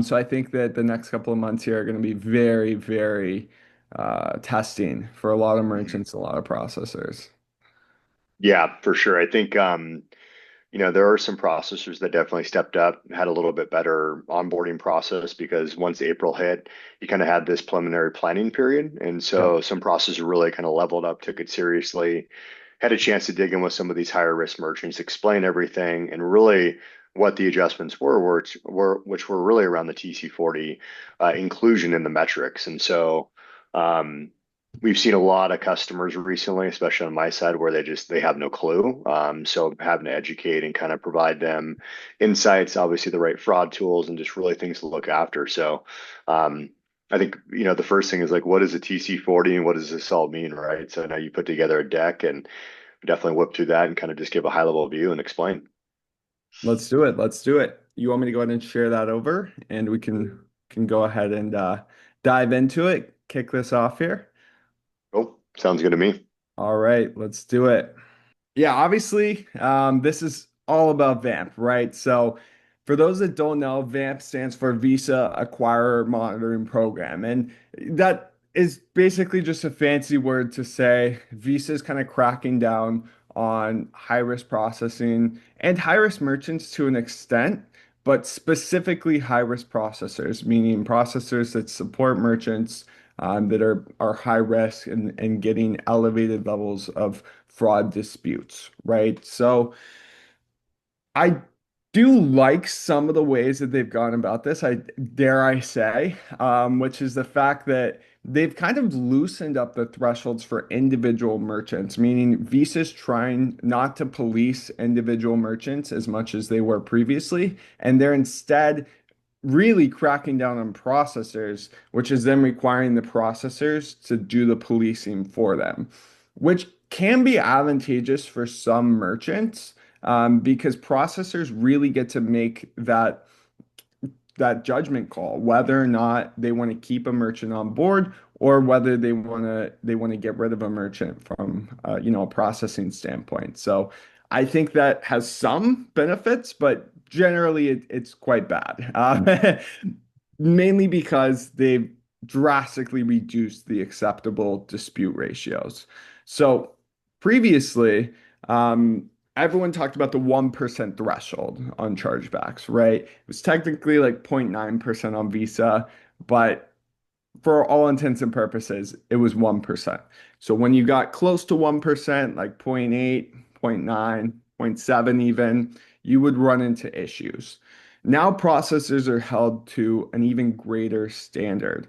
So I think that the next couple of months here are going to be very, very testing for a lot of Mhm. merchants, a lot of processors. Yeah, for sure. I think there are some processors that definitely stepped up, had a little bit better onboarding process because once April hit, you kind of had this preliminary planning period. And Yep. so some processors really kind of leveled up, took it seriously, had a chance to dig in with some of these higher risk merchants, explain everything, and really what the adjustments which were really around the TC40 inclusion in the metrics. And so um, we've seen a lot of customers recently, especially on my side, where they have no clue. So having to educate and kind of provide them insights, obviously the right fraud tools, and just really things to look after. So um, I think the first thing is like, what is a TC40 and what does this all mean, right? So now you put together a deck and definitely whip through that and kind of just give a high level view and explain. Let's do it. Let's do it. You want me to go ahead and share that over, and we can go ahead and dive into it. Kick this off here. Oh, sounds good to me. All right, let's do it. Yeah, obviously, this is all about VAMP, right? So, for those that don't know, VAMP stands for Visa Acquirer Monitoring Program. And that is basically just a fancy word to say Visa is kind of cracking down on high-risk processing and high-risk merchants to an extent, but specifically high-risk processors, meaning processors that support merchants that are high risk and getting elevated levels of fraud disputes, right? So I do like some of the ways that they've gone about this, I dare I say, which is the fact that they've kind of loosened up the thresholds for individual merchants, meaning Visa's trying not to police individual merchants as much as they were previously, and they're instead really cracking down on processors, which is then requiring the processors to do the policing for them, which can be advantageous for some merchants, because processors really get to make that judgment call whether or not they want to keep a merchant on board or whether they want to get rid of a merchant from a processing standpoint. So I think that has some benefits, but generally it's quite bad. Mainly because they've drastically reduced the acceptable dispute ratios. So previously, everyone talked about the 1% threshold on chargebacks, right? It was technically like 0.9% on Visa, but for all intents and purposes, it was 1%. So when you got close to 1%, like zero point 0.8, zero point 0.9, zero point 0.7 even, you would run into issues. Now processors are held to an even greater standard.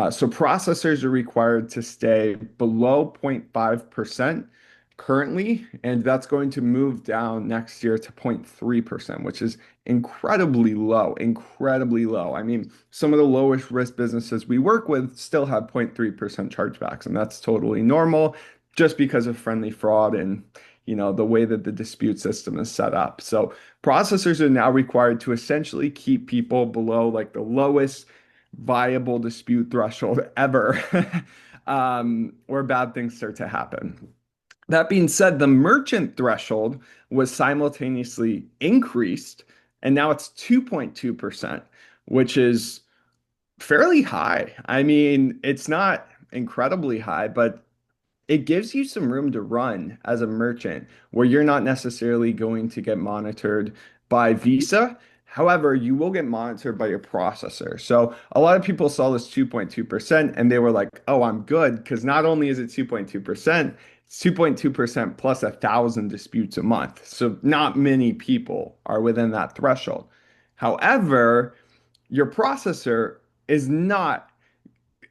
So processors are required to stay below 0.5% currently, and that's going to move down next year to 0.3%, which is incredibly low, incredibly low. I mean, some of the lowest risk businesses we work with still have 0.3% chargebacks, and that's totally normal just because of friendly fraud and the way that the dispute system is set up. So processors are now required to essentially keep people below like the lowest viable dispute threshold ever, or bad things start to happen. That being said, the merchant threshold was simultaneously increased, and now it's 2.2%, which is fairly high. I mean, it's not incredibly high, but it gives you some room to run as a merchant where you're not necessarily going to get monitored by Visa. However, you will get monitored by your processor. So a lot of people saw this 2.2% and they were like, oh, I'm good. Because not only is it 2.2%, it's 2.2% plus 1,000 disputes a month. So not many people are within that threshold. However, your processor is not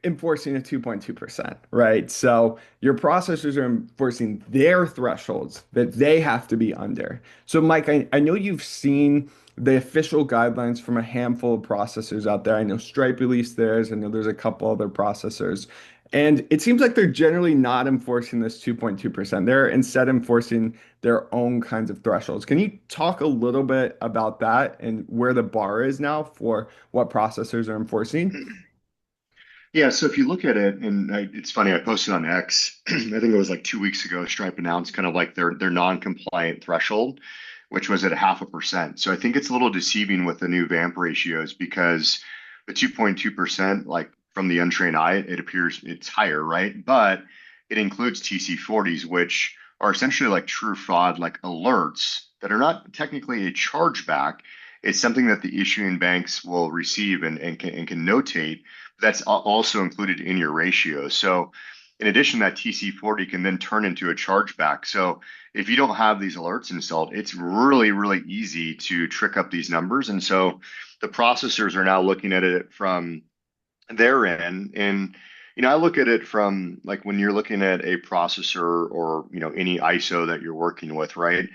enforcing a 2.2%, right? So your processors are enforcing their thresholds that they have to be under. So, Mike, I know you've seen the official guidelines from a handful of processors out there. I know Stripe released theirs. I know there's a couple other processors. And it seems like they're generally not enforcing this 2.2%. They're instead enforcing their own kinds of thresholds. Can you talk a little bit about that and where the bar is now for what processors are enforcing? Yeah, so if you look at it, and it's funny, I posted on X, I think it was like 2 weeks ago, Stripe announced kind of like their non-compliant threshold, which was at 0.5%. So I think it's a little deceiving with the new VAMP ratios because the 2.2%, like from the untrained eye, it appears it's higher, right? But it includes TC40s, which are essentially like true fraud, like alerts that are not technically a chargeback. It's something that the issuing banks will receive and can notate. That's also included in your ratio. So in addition, that TC40 can then turn into a chargeback. So if you don't have these alerts installed, it's really, really easy to trick up these numbers. And so the processors are now looking at it from their end. And, I look at it from like when you're looking at a processor or, any ISO that you're working with, right?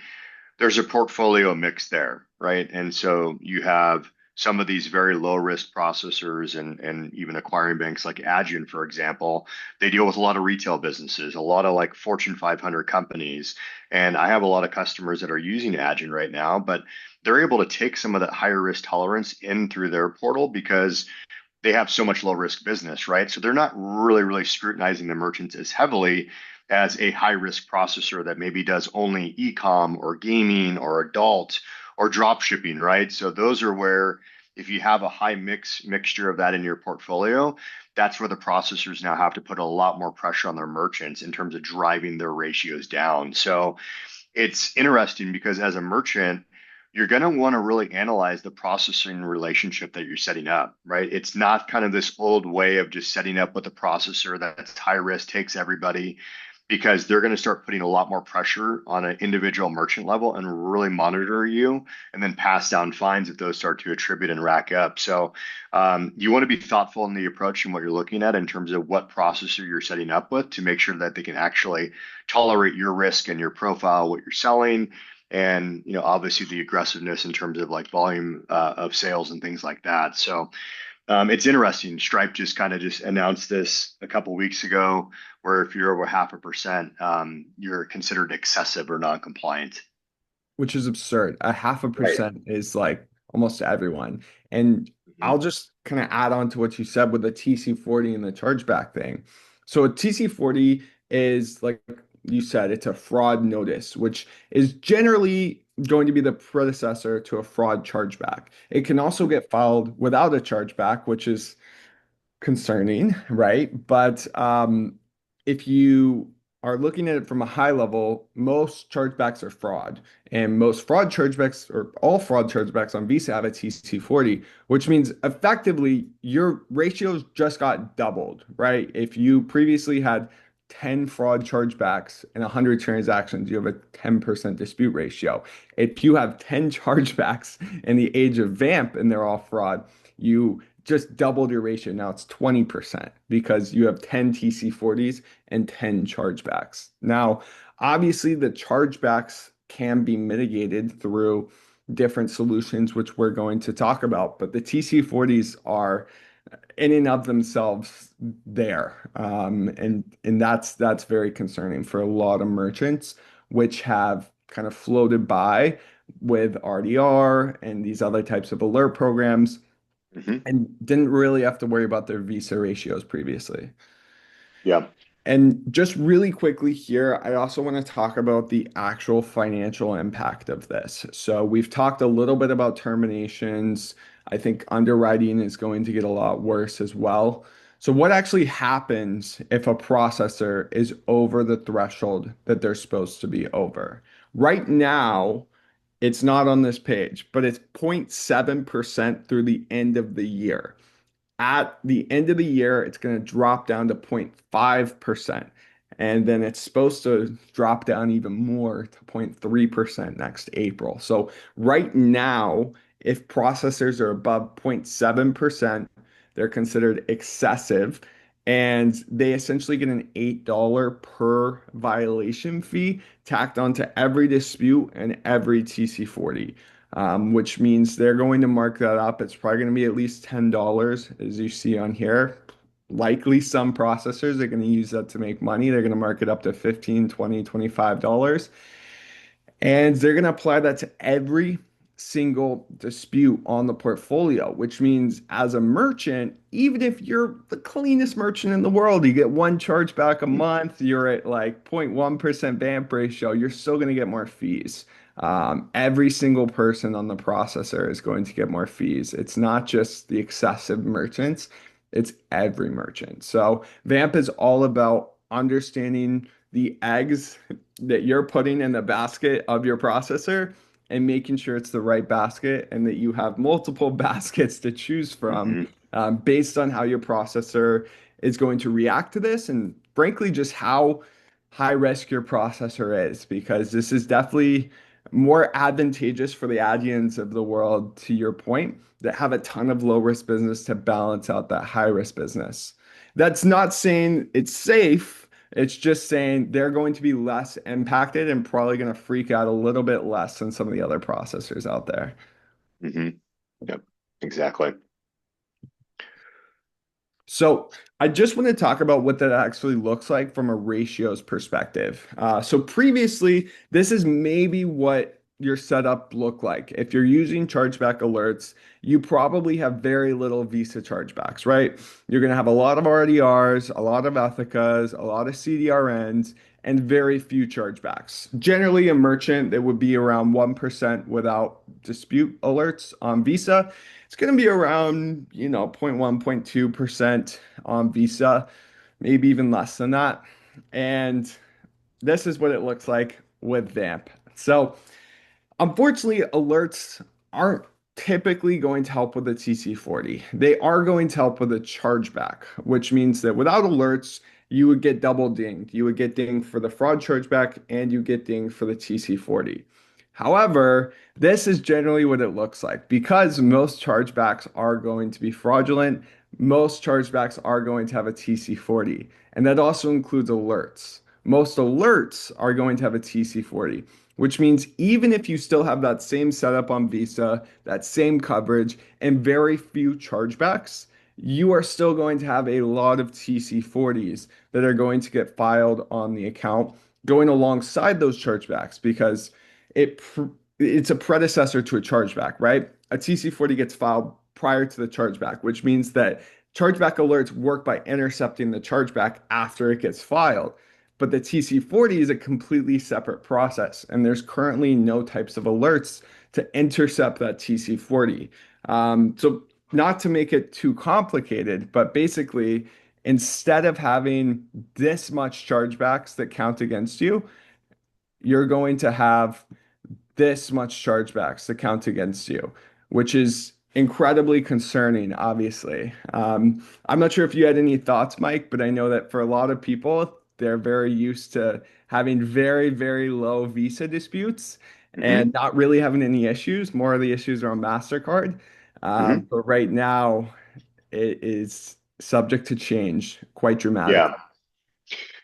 There's a portfolio mix there, right? And so you have some of these very low risk processors and even acquiring banks like Adyen, for example, they deal with a lot of retail businesses, a lot of like Fortune 500 companies. And I have a lot of customers that are using Adyen right now, but they're able to take some of that higher risk tolerance in through their portal because they have so much low risk business, right? So they're not really, really scrutinizing the merchants as heavily as a high risk processor that maybe does only e-com or gaming or adult or drop shipping, right? So those are where if you have a high mixture of that in your portfolio, that's where the processors now have to put a lot more pressure on their merchants in terms of driving their ratios down. So it's interesting because as a merchant, you're going to want to really analyze the processing relationship that you're setting up, right? It's not kind of this old way of just setting up with a processor that's high risk, takes everybody, because they're going to start putting a lot more pressure on an individual merchant level and really monitor you and then pass down fines if those start to attribute and rack up. So you want to be thoughtful in the approach and what you're looking at in terms of what processor you're setting up with to make sure that they can actually tolerate your risk and your profile, what you're selling, and obviously the aggressiveness in terms of like volume of sales and things like that. So it's interesting. Stripe just kind of just announced this a couple weeks ago, where if you're over 0.5%, you're considered excessive or non-compliant. which is absurd. A half a Right. percent is like almost everyone. And I'll Mhm. just kind of add on to what you said with the TC40 and the chargeback thing. So a TC40 is like you said, it's a fraud notice, which is generally going to be the predecessor to a fraud chargeback. It can also get filed without a chargeback, which is concerning, right? But if you are looking at it from a high level, most chargebacks are fraud, and most fraud chargebacks or all fraud chargebacks on Visa have a TC40, which means effectively your ratios just got doubled, right? If you previously had 10 fraud chargebacks and 100 transactions, you have a 10% dispute ratio. If you have 10 chargebacks in the age of VAMP and they're all fraud, you just doubled your ratio. Now it's 20% because you have 10 TC40s and 10 chargebacks. Now, obviously, the chargebacks can be mitigated through different solutions, which we're going to talk about, but the TC40s are in and of themselves there. And that's very concerning for a lot of merchants, which have kind of floated by with RDR and these other types of alert programs Mhm. and didn't really have to worry about their Visa ratios previously. Yeah. And just really quickly here, I also want to talk about the actual financial impact of this. So we've talked a little bit about terminations. I think underwriting is going to get a lot worse as well. So what actually happens if a processor is over the threshold that they're supposed to be over? Right now, it's not on this page, but it's 0.7% through the end of the year. At the end of the year, it's going to drop down to 0.5%. And then it's supposed to drop down even more to 0.3% next April. So right now, if processors are above 0.7%, they're considered excessive. And they essentially get an $8 per violation fee tacked onto every dispute and every TC40, which means they're going to mark that up. It's probably going to be at least $10, as you see on here. Likely some processors are going to use that to make money. They're going to mark it up to 15, 20, $25. And they're going to apply that to every single dispute on the portfolio, which means as a merchant, even if you're the cleanest merchant in the world, you get one chargeback a Mhm. month, you're at like 0.1% VAMP ratio, you're still going to get more fees. Every single person on the processor is going to get more fees. It's not just the excessive merchants, it's every merchant. So VAMP is all about understanding the eggs that you're putting in the basket of your processor and making sure it's the right basket and that you have multiple baskets to choose from Hmm. based on how your processor is going to react to this and frankly just how high risk your processor is because this is definitely more advantageous for the Adyen's of the world, to your point, that have a ton of low risk business to balance out that high risk business. That's not saying it's safe. It's just saying they're going to be less impacted and probably going to freak out a little bit less than some of the other processors out there. Hmm. Yep, exactly. So I just want to talk about what that actually looks like from a ratios perspective. So previously, this is maybe what your setup looked like. If you're using chargeback alerts, you probably have very little Visa chargebacks, right? You're going to have a lot of RDRs, a lot of Ethicas, a lot of CDRNs, and very few chargebacks. Generally, a merchant that would be around 1% without dispute alerts on Visa, it's going to be around, 0.1, 0.2% on Visa, maybe even less than that. And this is what it looks like with VAMP. So unfortunately, alerts aren't typically going to help with the TC40. They are going to help with a chargeback, which means that without alerts, you would get double dinged. You would get dinged for the fraud chargeback and you get dinged for the TC40. However, this is generally what it looks like because most chargebacks are going to be fraudulent. Most chargebacks are going to have a TC40, and that also includes alerts. Most alerts are going to have a TC40, which means even if you still have that same setup on Visa, that same coverage, and very few chargebacks, you are still going to have a lot of TC40s that are going to get filed on the account going alongside those chargebacks because it it's a predecessor to a chargeback, right? A TC40 gets filed prior to the chargeback, which means that chargeback alerts work by intercepting the chargeback after it gets filed. But the TC40 is a completely separate process, and there's currently no types of alerts to intercept that TC40. So, not to make it too complicated, but basically, instead of having this much chargebacks that count against you, you're going to have this much chargebacks to count against you, which is incredibly concerning, obviously. I'm not sure if you had any thoughts, Mike, but I know that for a lot of people, they're very used to having very, very low Visa disputes Hmm. and not really having any issues. More of the issues are on MasterCard. Hmm. But right now, it is subject to change quite dramatically. Yeah.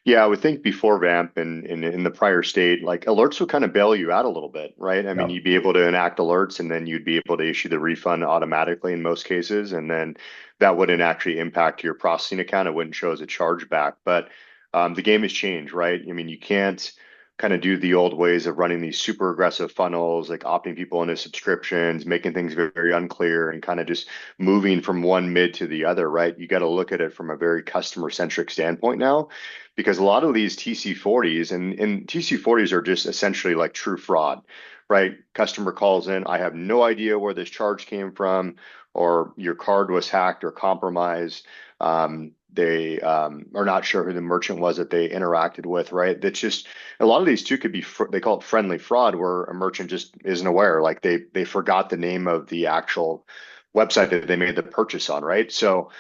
Yeah, I would think before VAMP and in the prior state, like alerts would kind of bail you out a little bit, right? I mean, Yep. you'd be able to enact alerts and then you'd be able to issue the refund automatically in most cases. And then that wouldn't actually impact your processing account. It wouldn't show as a chargeback. But the game has changed, right? I mean, you can't kind of do the old ways of running these super aggressive funnels, like opting people into subscriptions, making things very, very unclear and kind of just moving from one mid to the other, right? You got to look at it from a very customer centric standpoint now because a lot of these TC40s and TC40s are just essentially like true fraud, right? Customer calls in, I have no idea where this charge came from, or your card was hacked or compromised. They are not sure who the merchant was that they interacted with, right? That's just a lot of these too could be they call it friendly fraud, where a merchant just isn't aware, like they forgot the name of the actual website that they made the purchase on, right? So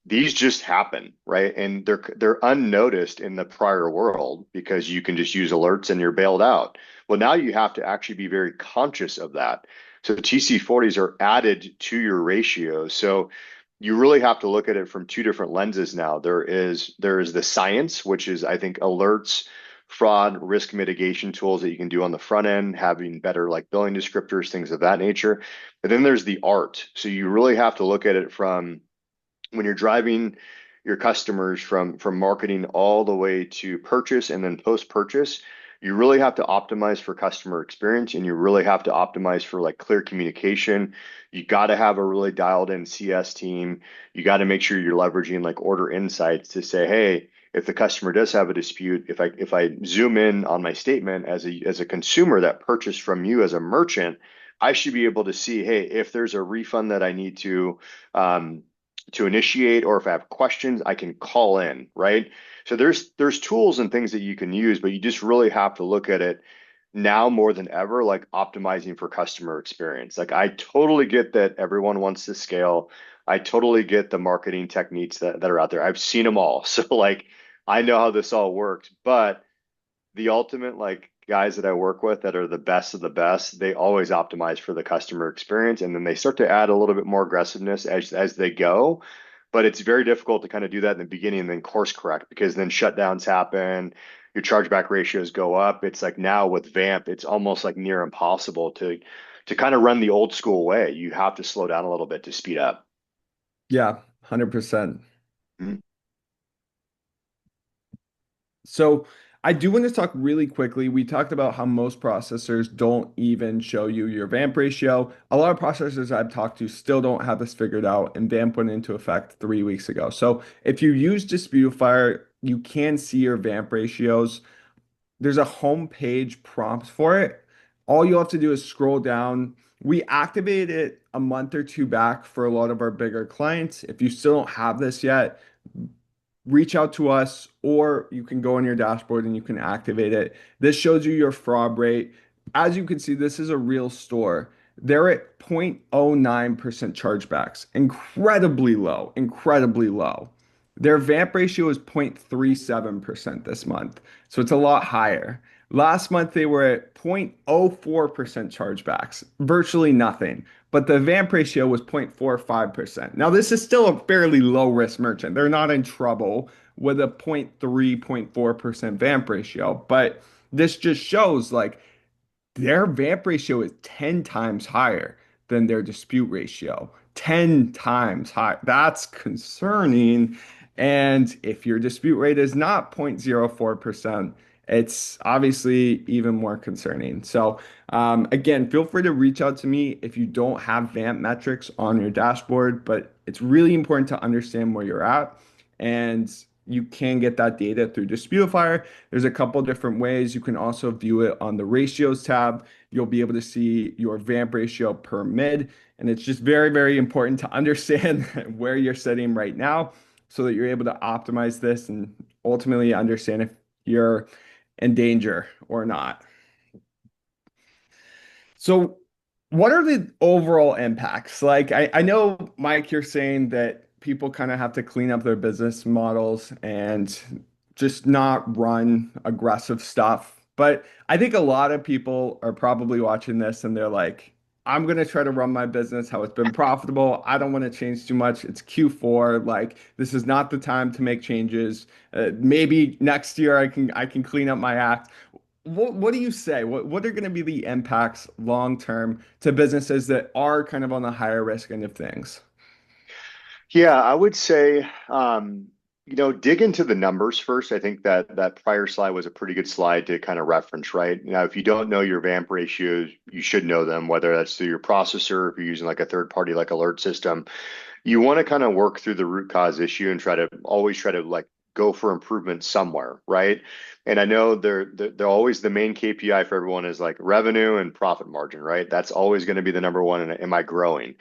these just happen, right? And they're unnoticed in the prior world because you can just use alerts and you're bailed out. Well, now you have to actually be very conscious of that. So TC40s are added to your ratio. So you really have to look at it from two different lenses now. There is the science, which is I think alerts, fraud, risk mitigation tools that you can do on the front end, having better like billing descriptors, things of that nature. But then there's the art. So you really have to look at it from when you're driving your customers from marketing all the way to purchase and then post purchase. You really have to optimize for customer experience and you really have to optimize for like clear communication. You got to have a really dialed in CS team. You got to make sure you're leveraging like order insights to say, hey, if the customer does have a dispute, if I zoom in on my statement as a consumer that purchased from you as a merchant, I should be able to see, hey, if there's a refund that I need um, to initiate, or if I have questions, I can call in, right? So there's tools and things that you can use, but you just really have to look at it now more than ever, like optimizing for customer experience. Like I totally get that everyone wants to scale. I totally get the marketing techniques that are out there. I've seen them all. So like I know how this all works, but the ultimate like guys that I work with that are the best of the best, they always optimize for the customer experience, and then they start to add a little bit more aggressiveness as they go. But it's very difficult to kind of do that in the beginning and then course correct, because then shutdowns happen, your chargeback ratios go up. It's like now with VAMP, it's almost like near impossible to kind of run the old school way. You have to slow down a little bit to speed up. Yeah, 100%. Mhm. So I do want to talk really quickly. We talked about how most processors don't even show you your VAMP ratio. A lot of processors I've talked to still don't have this figured out, and VAMP went into effect 3 weeks ago. So if you use Disputifier, you can see your VAMP ratios. There's a homepage prompt for it. All you have to do is scroll down. We activated it a month or two back for a lot of our bigger clients. If you still don't have this yet, reach out to us, or you can go on your dashboard and you can activate it. This shows you your fraud rate. As you can see, this is a real store. They're at 0.09% chargebacks. Incredibly low, incredibly low. Their VAMP ratio is 0.37% this month. So it's a lot higher. Last month they were at 0.04% chargebacks, virtually nothing, but the VAMP ratio was 0.45%. Now, this is still a fairly low risk merchant. They're not in trouble with a 0.3, 0.4% VAMP ratio, but this just shows like their VAMP ratio is 10 times higher than their dispute ratio. 10 times high. That's concerning. And if your dispute rate is not 0.04%, it's obviously even more concerning. So, again, feel free to reach out to me if you don't have VAMP metrics on your dashboard, but it's really important to understand where you're at. And you can get that data through Disputifier. There's a couple different ways. You can also view it on the ratios tab. You'll be able to see your VAMP ratio per mid. And it's just very, very important to understand where you're sitting right now so that you're able to optimize this and ultimately understand if you're in danger or not. So, what are the overall impacts? Like, I know, Mike, you're saying that people kind of have to clean up their business models and just not run aggressive stuff. But I think a lot of people are probably watching this and they're like, I'm going to try to run my business how it's been profitable. I don't want to change too much. It's Q4. Like, this is not the time to make changes. Maybe next year I can clean up my act. What do you say? What are going to be the impacts long term to businesses that are kind of on the higher risk end of things? Yeah, I would say, dig into the numbers first. I think that prior slide was a pretty good slide to kind of reference, right? Now, if you don't know your VAMP ratios, you should know them, whether that's through your processor, if you're using like a third party like alert system. You want to kind of work through the root cause issue and always try to like go for improvement somewhere, right? And I know they're always the main KPI for everyone is like revenue and profit margin, right? That's always going to be the number one. And am I growing?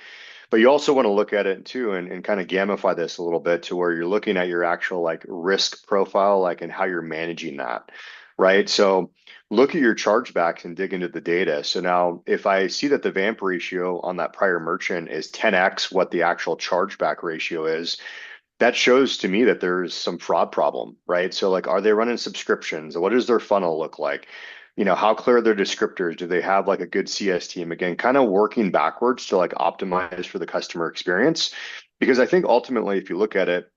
But you also want to look at it too and kind of gamify this a little bit to where you're looking at your actual like risk profile, like and how you're managing that, right? So look at your chargebacks and dig into the data. So now if I see that the VAMP ratio on that prior merchant is 10x what the actual chargeback ratio is, that shows to me that there's some fraud problem, right? So like, are they running subscriptions? What does their funnel look like? How clear are their descriptors? Do they have like a good CS team? Again, kind of working backwards to like optimize for the customer experience. Because I think ultimately, if you look at it,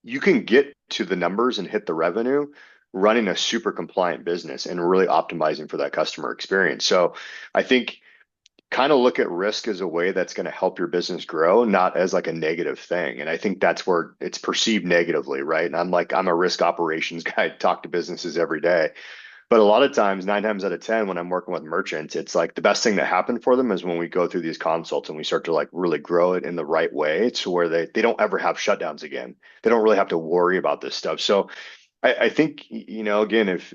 you can get to the numbers and hit the revenue running a super compliant business and really optimizing for that customer experience. So I think kind of look at risk as a way that's going to help your business grow, not as like a negative thing. And I think that's where it's perceived negatively, right? And I'm a risk operations guy, talk to businesses every day. But a lot of times, 9 times out of 10, when I'm working with merchants, it's like the best thing that happened for them is when we go through these consults and we start to like really grow it in the right way to where they don't ever have shutdowns again. They don't really have to worry about this stuff. So I think, again, if,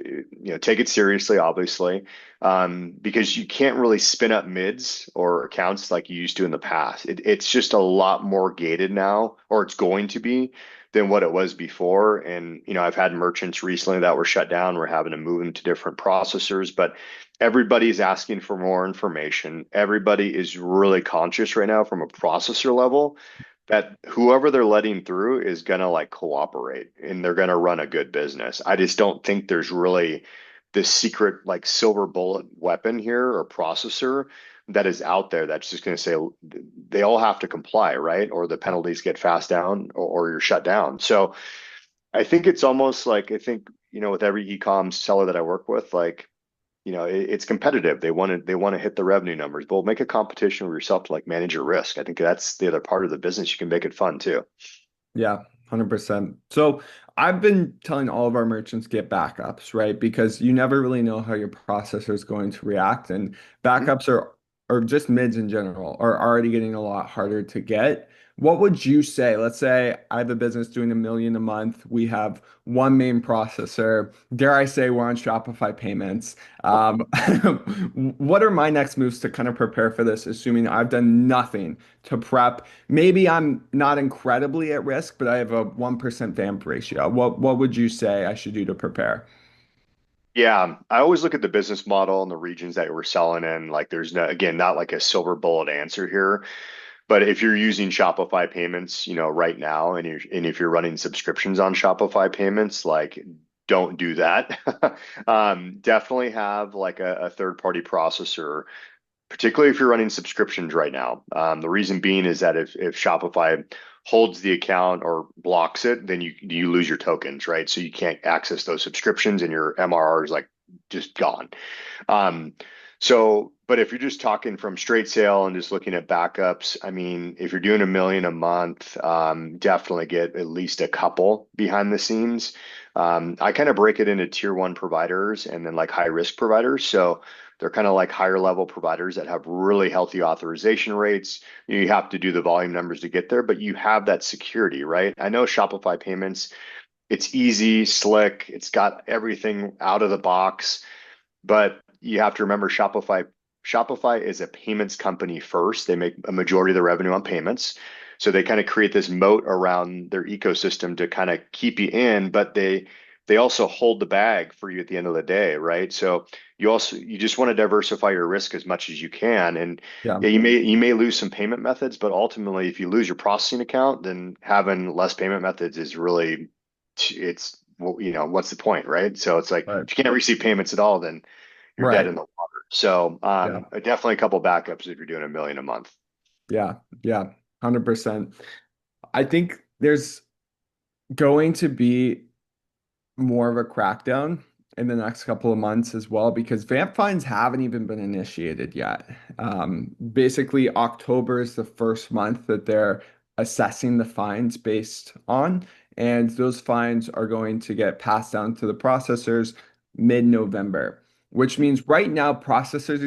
take it seriously, obviously, because you can't really spin up mids or accounts like you used to in the past. It's just a lot more gated now, or it's going to be than what it was before. And, I've had merchants recently that were shut down. We're having to move them to different processors, but everybody's asking for more information. Everybody is really conscious right now from a processor level that whoever they're letting through is gonna like cooperate and they're gonna run a good business. I just don't think there's really this secret like silver bullet weapon here or processor that is out there that's just gonna say they all have to comply, right? Or the Yeah. penalties get fast down or you're shut down. So I think it's almost like I think, with every e-com seller that I work with, like it's competitive. They want to hit the revenue numbers, but make a competition with yourself to like manage your risk. I think that's the other part of the business. You can make it fun too. Yeah, 100%. So I've been telling all of our merchants get backups, right? Because you never really know how your processor is going to react. And Mhm. backups or just mids in general are already getting a lot harder to get. What would you say? Let's say I have a business doing 1 million a month. We have one main processor. Dare I say we're on Shopify Payments. Um, what are my next moves to kind of prepare for this, assuming I've done nothing to prep? Maybe I'm not incredibly at risk, but I have a 1% VAMP ratio. What would you say I should do to prepare? Yeah, I always look at the business model and the regions that we're selling in. Like, there's no, again, not like a silver bullet answer here. But if you're using Shopify Payments, right now, and if you're running subscriptions on Shopify Payments, like don't do that. Definitely have like a third party processor, particularly if you're running subscriptions right now. The reason being is that if Shopify holds the account or blocks it, then you lose your tokens, right? So you can't access those subscriptions, and your MRR is like just gone. Um, but if you're just talking from straight sale and just looking at backups, I mean, if you're doing 1 million a month, definitely get at least a couple behind the scenes. I kind of break it into tier one providers and then like high risk providers. So they're kind of like higher level providers that have really healthy authorization rates. You have to do the volume numbers to get there, but you have that security, right? I know Shopify Payments, it's easy, slick, it's got everything out of the box. But you have to remember Shopify is a payments company first. They make a majority of the revenue on payments. So they kind of create this moat around their ecosystem to kind of keep you in, but they also hold the bag for you at the end of the day, right? So you just want to diversify your risk as much as you can. And Yeah, yeah, you may lose some payment methods, but ultimately if you lose your processing account, then having less payment methods is really it's well, what's the point, right? So it's like right, if you can't receive payments at all, then you're dead right. in the water. So Yeah, definitely a couple backups if you're doing 1 million a month. yeah, yeah, 100%. I think there's going to be more of a crackdown in the next couple of months as well because vamp fines haven't even been initiated yet. Basically, October is the first month that they're assessing the fines based on, and those fines are going to get passed down to the processors mid-November, which means right now processors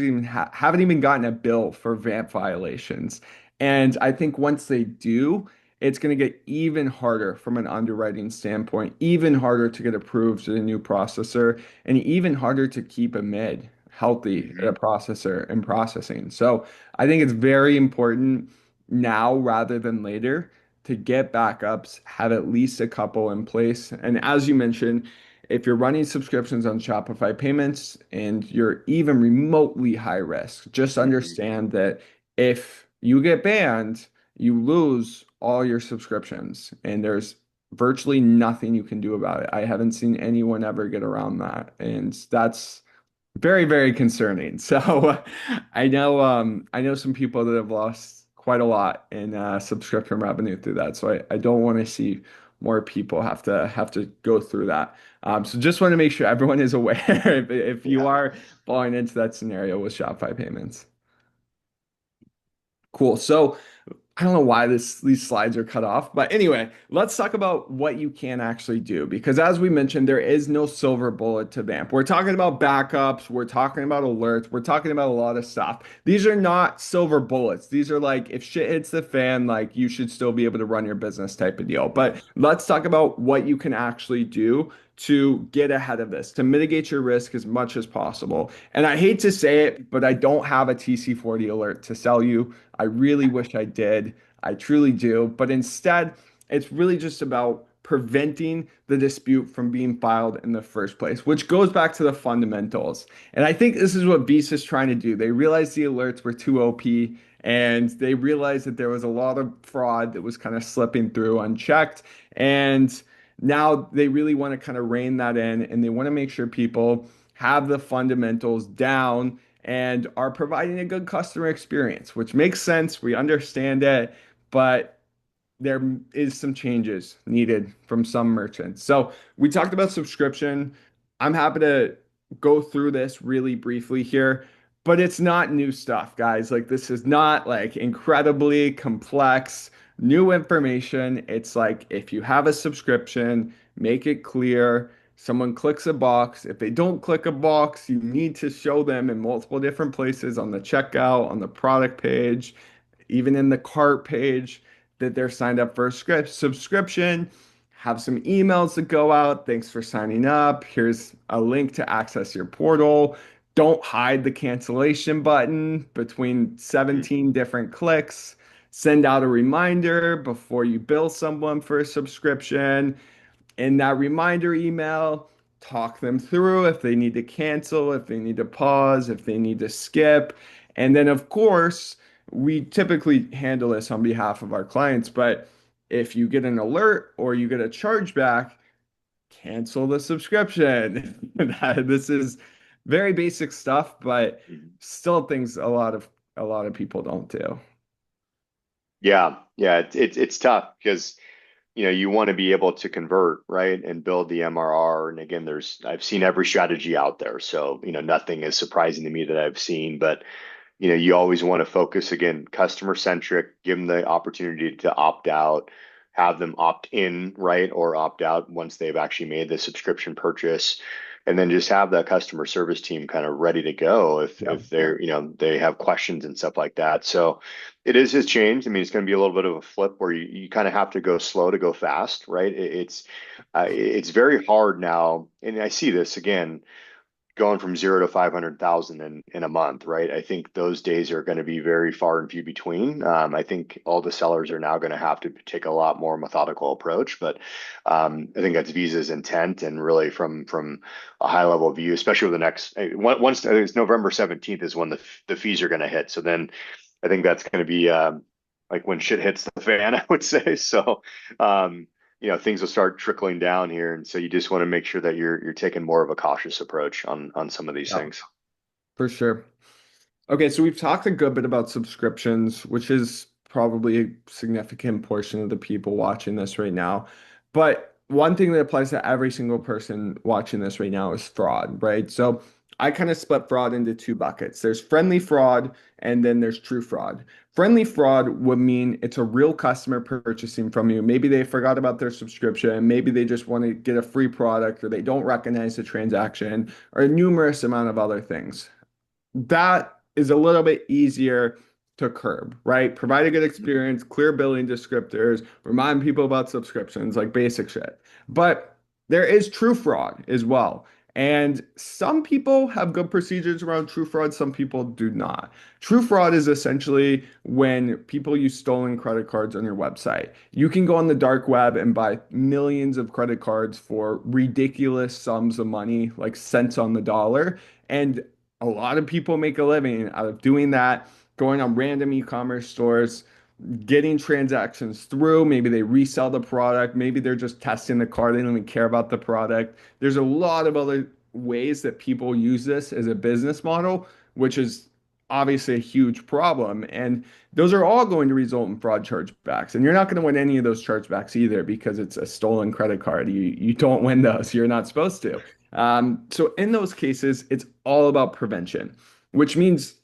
haven't even gotten a bill for vamp violations. And I think once they do, it's going to get even harder from an underwriting standpoint, even harder to get approved to the new processor, and even harder to keep a mid healthy at a Mhm. processor and processing. So I think it's very important now rather than later to get backups, have at least a couple in place. And as you mentioned, if you're running subscriptions on Shopify Payments and you're even remotely high risk, just Mhm. understand that if you get banned, you lose all your subscriptions and there's virtually nothing you can do about it. I haven't seen anyone ever get around that. And that's very, very concerning. So I know some people that have lost quite a lot in subscription revenue through that. So I don't want to see more people have to go through that. So just want to make sure everyone is aware if you Yeah. are falling into that scenario with Shopify payments. Cool. So I don't know why these slides are cut off, but anyway, let's talk about what you can actually do because as we mentioned, there is no silver bullet to VAMP. We're talking about backups, we're talking about alerts, we're talking about a lot of stuff. These are not silver bullets. These are like if shit hits the fan, like you should still be able to run your business type of deal. But let's talk about what you can actually do to get ahead of this, to mitigate your risk as much as possible. And I hate to say it, but I don't have a TC40 alert to sell you. I really wish I did. I truly do. But instead, it's really just about preventing the dispute from being filed in the first place, which goes back to the fundamentals. And I think this is what Visa is trying to do. They realized the alerts were too OP and they realized that there was a lot of fraud that was kind of slipping through unchecked. And now they really want to kind of rein that in and they want to make sure people have the fundamentals down and are providing a good customer experience, which makes sense. We understand it, but there is some changes needed from some merchants. So we talked about subscription. I'm happy to go through this really briefly here, but it's not new stuff, guys. Like this is not like incredibly complex new information. It's like if you have a subscription, make it clear. Someone clicks a box. If they don't click a box, you need to show them in multiple different places on the checkout, on the product page, even in the cart page that they're signed up for a subscription, have some emails that go out. Thanks for signing up. Here's a link to access your portal. Don't hide the cancellation button between Hmm. 17 different clicks. Send out a reminder before you bill someone for a subscription. In that reminder email, talk them through if they need to cancel, if they need to pause, if they need to skip. And then, of course, we typically handle this on behalf of our clients, but if you get an alert or you get a chargeback, cancel the subscription. This is very basic stuff, but Mhm. still things a lot of people don't do. Yeah, yeah, it's tough because you want to be able to convert, right, and build the MRR. And again, I've seen every strategy out there, so nothing is surprising to me that I've seen. But you always want to focus again, customer centric, give them the opportunity to opt out, have them opt in, right, or opt out once they've actually made the subscription purchase, and then just have that customer service team kind of ready to go Yeah. if they're, they have questions and stuff like that. So has changed. I mean, it's going to be a little bit of a flip where you kind of have to go slow to go fast, right? It's very hard now, and I see this again going from 0 to 500,000 in a month, right? I think those days are going to be very far and few between. I think all the sellers are now going to have to take a lot more methodical approach, but I think that's Visa's intent, and really from a high level view, especially with the next once it's November 17th is when the fees are going to hit. So then I think that's going to be like when shit hits the fan, I would say. So things will start trickling down here, and so you just want to make sure that you're taking more of a cautious approach on some of these Yeah, things. for sure. Okay, so we've talked a good bit about subscriptions, which is probably a significant portion of the people watching this right now. But one thing that applies to every single person watching this right now is fraud, right? So I kind of split fraud into two buckets. There's friendly fraud and then there's true fraud. Friendly fraud would mean it's a real customer purchasing from you. Maybe they forgot about their subscription, maybe they just want to get a free product or they don't recognize the transaction or a numerous amount of other things that is a little bit easier to curb, right? Provide a good experience, clear billing descriptors, remind people about subscriptions, like basic shit. But there is true fraud as well. And some people have good procedures around true fraud, some people do not. True fraud is essentially when people use stolen credit cards on your website. You can go on the dark web and buy millions of credit cards for ridiculous sums of money, like cents on the dollar. And a lot of people make a living out of doing that, going on random e-commerce stores, getting transactions through. Maybe they resell the product. Maybe they're just testing the car. They don't even care about the product. There's a lot of other ways that people use this as a business model, which is obviously a huge problem. And those are all going to result in fraud chargebacks. And you're not going to win any of those chargebacks either because it's a stolen credit card. You don't win those. You're not supposed to. So in those cases, it's all about prevention, which means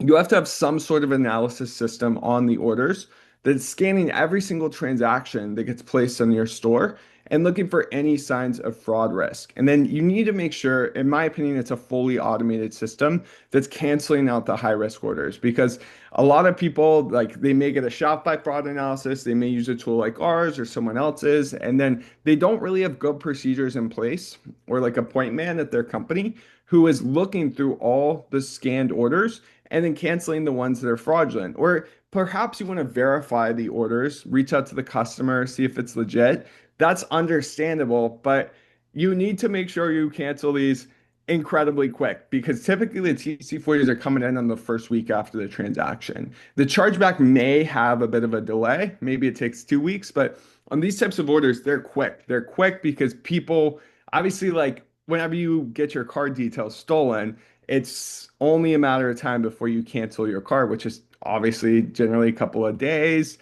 you have to have some sort of analysis system on the orders that's scanning every single transaction that gets placed on your store and looking for any signs of fraud risk. And then you need to make sure, in my opinion, it's a fully automated system that's canceling out the high risk orders because a lot of people like they may get a Shopify fraud analysis, they may use a tool like ours or someone else's, and then they don't really have good procedures in place or like a point man at their company who is looking through all the scanned orders and then canceling the ones that are fraudulent. Or perhaps you want to verify the orders, reach out to the customer, see if it's legit. That's understandable, but you need to make sure you cancel these incredibly quick because typically the TC40s are coming in on the first week after the transaction. The chargeback may have a bit of a delay. Maybe it takes 2 weeks, but on these types of orders, they're quick. They're quick because people obviously like whenever you get your card details stolen, it's only a matter of time before you cancel your card, which is obviously generally a couple of days,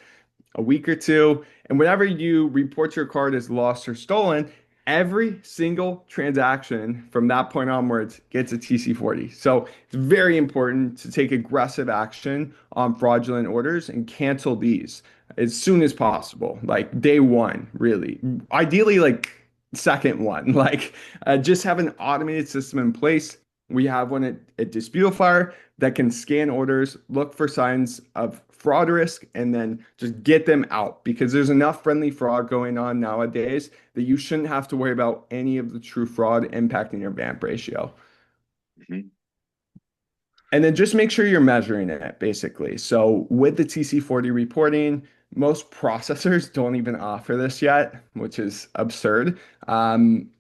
a week or two. And whenever you report your card as lost or stolen, every single transaction from that point onwards gets a TC40. So it's very important to take aggressive action on fraudulent orders and cancel these as soon as possible, like day one, really. Ideally, like second one, like just have an automated system in place. We have one at Disputifier that can scan orders, look for signs of fraud risk, and then just get them out because there's enough friendly fraud going on nowadays that you shouldn't have to worry about any of the true fraud impacting your VAMP ratio. Mhm. And then just make sure you're measuring it, basically. So with the TC40 reporting, most processors don't even offer this yet, which is absurd. And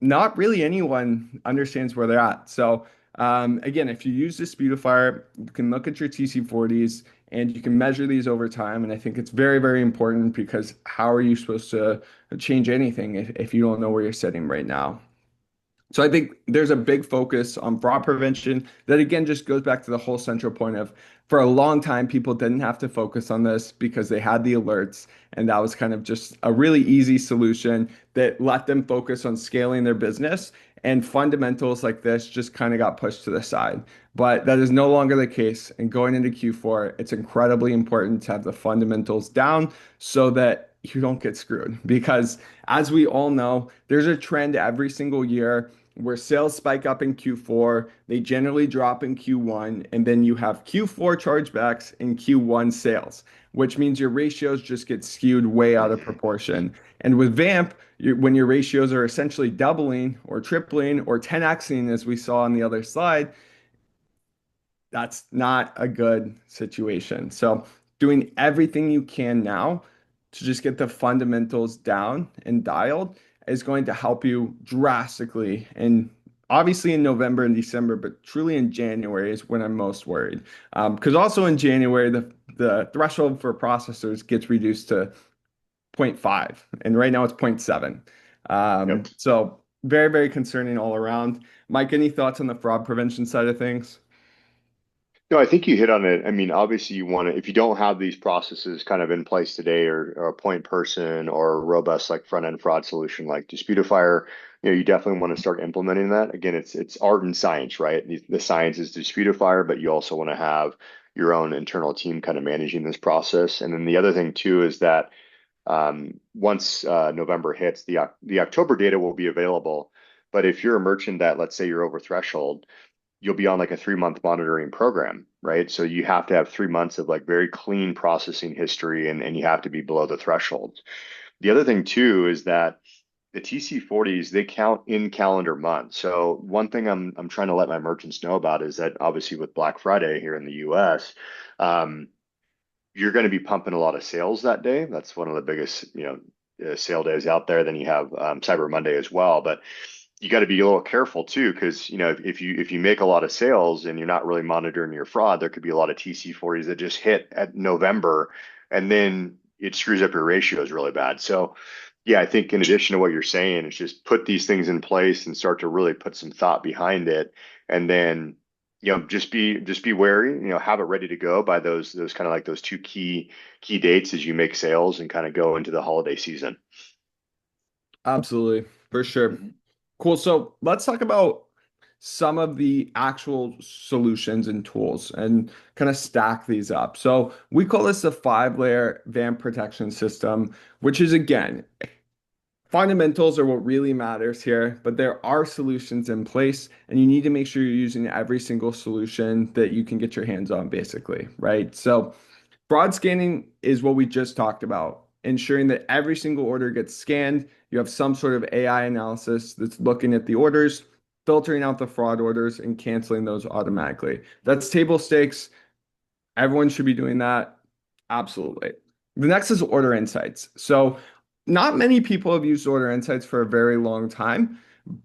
not really anyone understands where they're at. So again, if you use Disputifier, you can look at your TC40s and you can measure these over time. And I think it's very, very important because how are you supposed to change anything if you don't know where you're sitting right now? So I think there's a big focus on fraud prevention that again just goes back to the whole central point of for a long time people didn't have to focus on this because they had the alerts and that was kind of just a really easy solution that let them focus on scaling their business and fundamentals like this just kind of got pushed to the side. But that is no longer the case and going into Q4 it's incredibly important to have the fundamentals down so that you don't get screwed because as we all know there's a trend every single year where sales spike up in Q4, they generally drop in Q1, and then you have Q4 chargebacks and Q1 sales, which means your ratios just get skewed way out of proportion. And with VAMP, when your ratios are essentially doubling or tripling or 10xing, as we saw on the other slide, that's not a good situation. So, doing everything you can now to just get the fundamentals down and dialed is going to help you drastically. And obviously in November and December, but truly in January is when I'm most worried. Because also in January, the threshold for processors gets reduced to zero point 0.5, and right now it's 0.7. Yep. So, very, very concerning all around. Mike, any thoughts on the fraud prevention side of things? No, I think you hit on it. I mean, obviously, you want to, if you don't have these processes kind of in place today, or a point person or a robust like front end fraud solution like Disputifier, you definitely want to start implementing that. Again, it's art and science, right? The science is Disputifier, but you also want to have your own internal team kind of managing this process. And then the other thing too is that once November hits, the October data will be available. But if you're a merchant that, let's say, you're over threshold, you'll be on like a 3 month monitoring program, right? So you have to have 3 months of like very clean processing history, and you have to be below the threshold. The other thing too is that the TC40s, they count in calendar months. So one thing I'm trying to let my merchants know about is that obviously with Black Friday here in the US, um, you're going to be pumping a lot of sales that day. That's one of the biggest, sale days out there. Then you have Cyber Monday as well. But you got to be a little careful too, because if you make a lot of sales and you're not really monitoring your fraud, there could be a lot of TC40s that just hit at November, and then it screws up your ratios really bad. So, yeah, I think in addition to what you're saying, it's just put these things in place and start to really put some thought behind it, and then just be wary. Have it ready to go by those kind of like those two key dates as you make sales and kind of go into the holiday season. Absolutely, for sure. Mhm. Cool. So let's talk about some of the actual solutions and tools and kind of stack these up. So we call this a 5-layer VAMP protection system, which is again, fundamentals are what really matters here, but there are solutions in place, and you need to make sure you're using every single solution that you can get your hands on, basically, right? So fraud scanning is what we just talked about, ensuring that every single order gets scanned. You have some sort of AI analysis that's looking at the orders, filtering out the fraud orders, and canceling those automatically. That's table stakes. Everyone should be doing that. Absolutely. The next is order insights. So, not many people have used order insights for a very long time,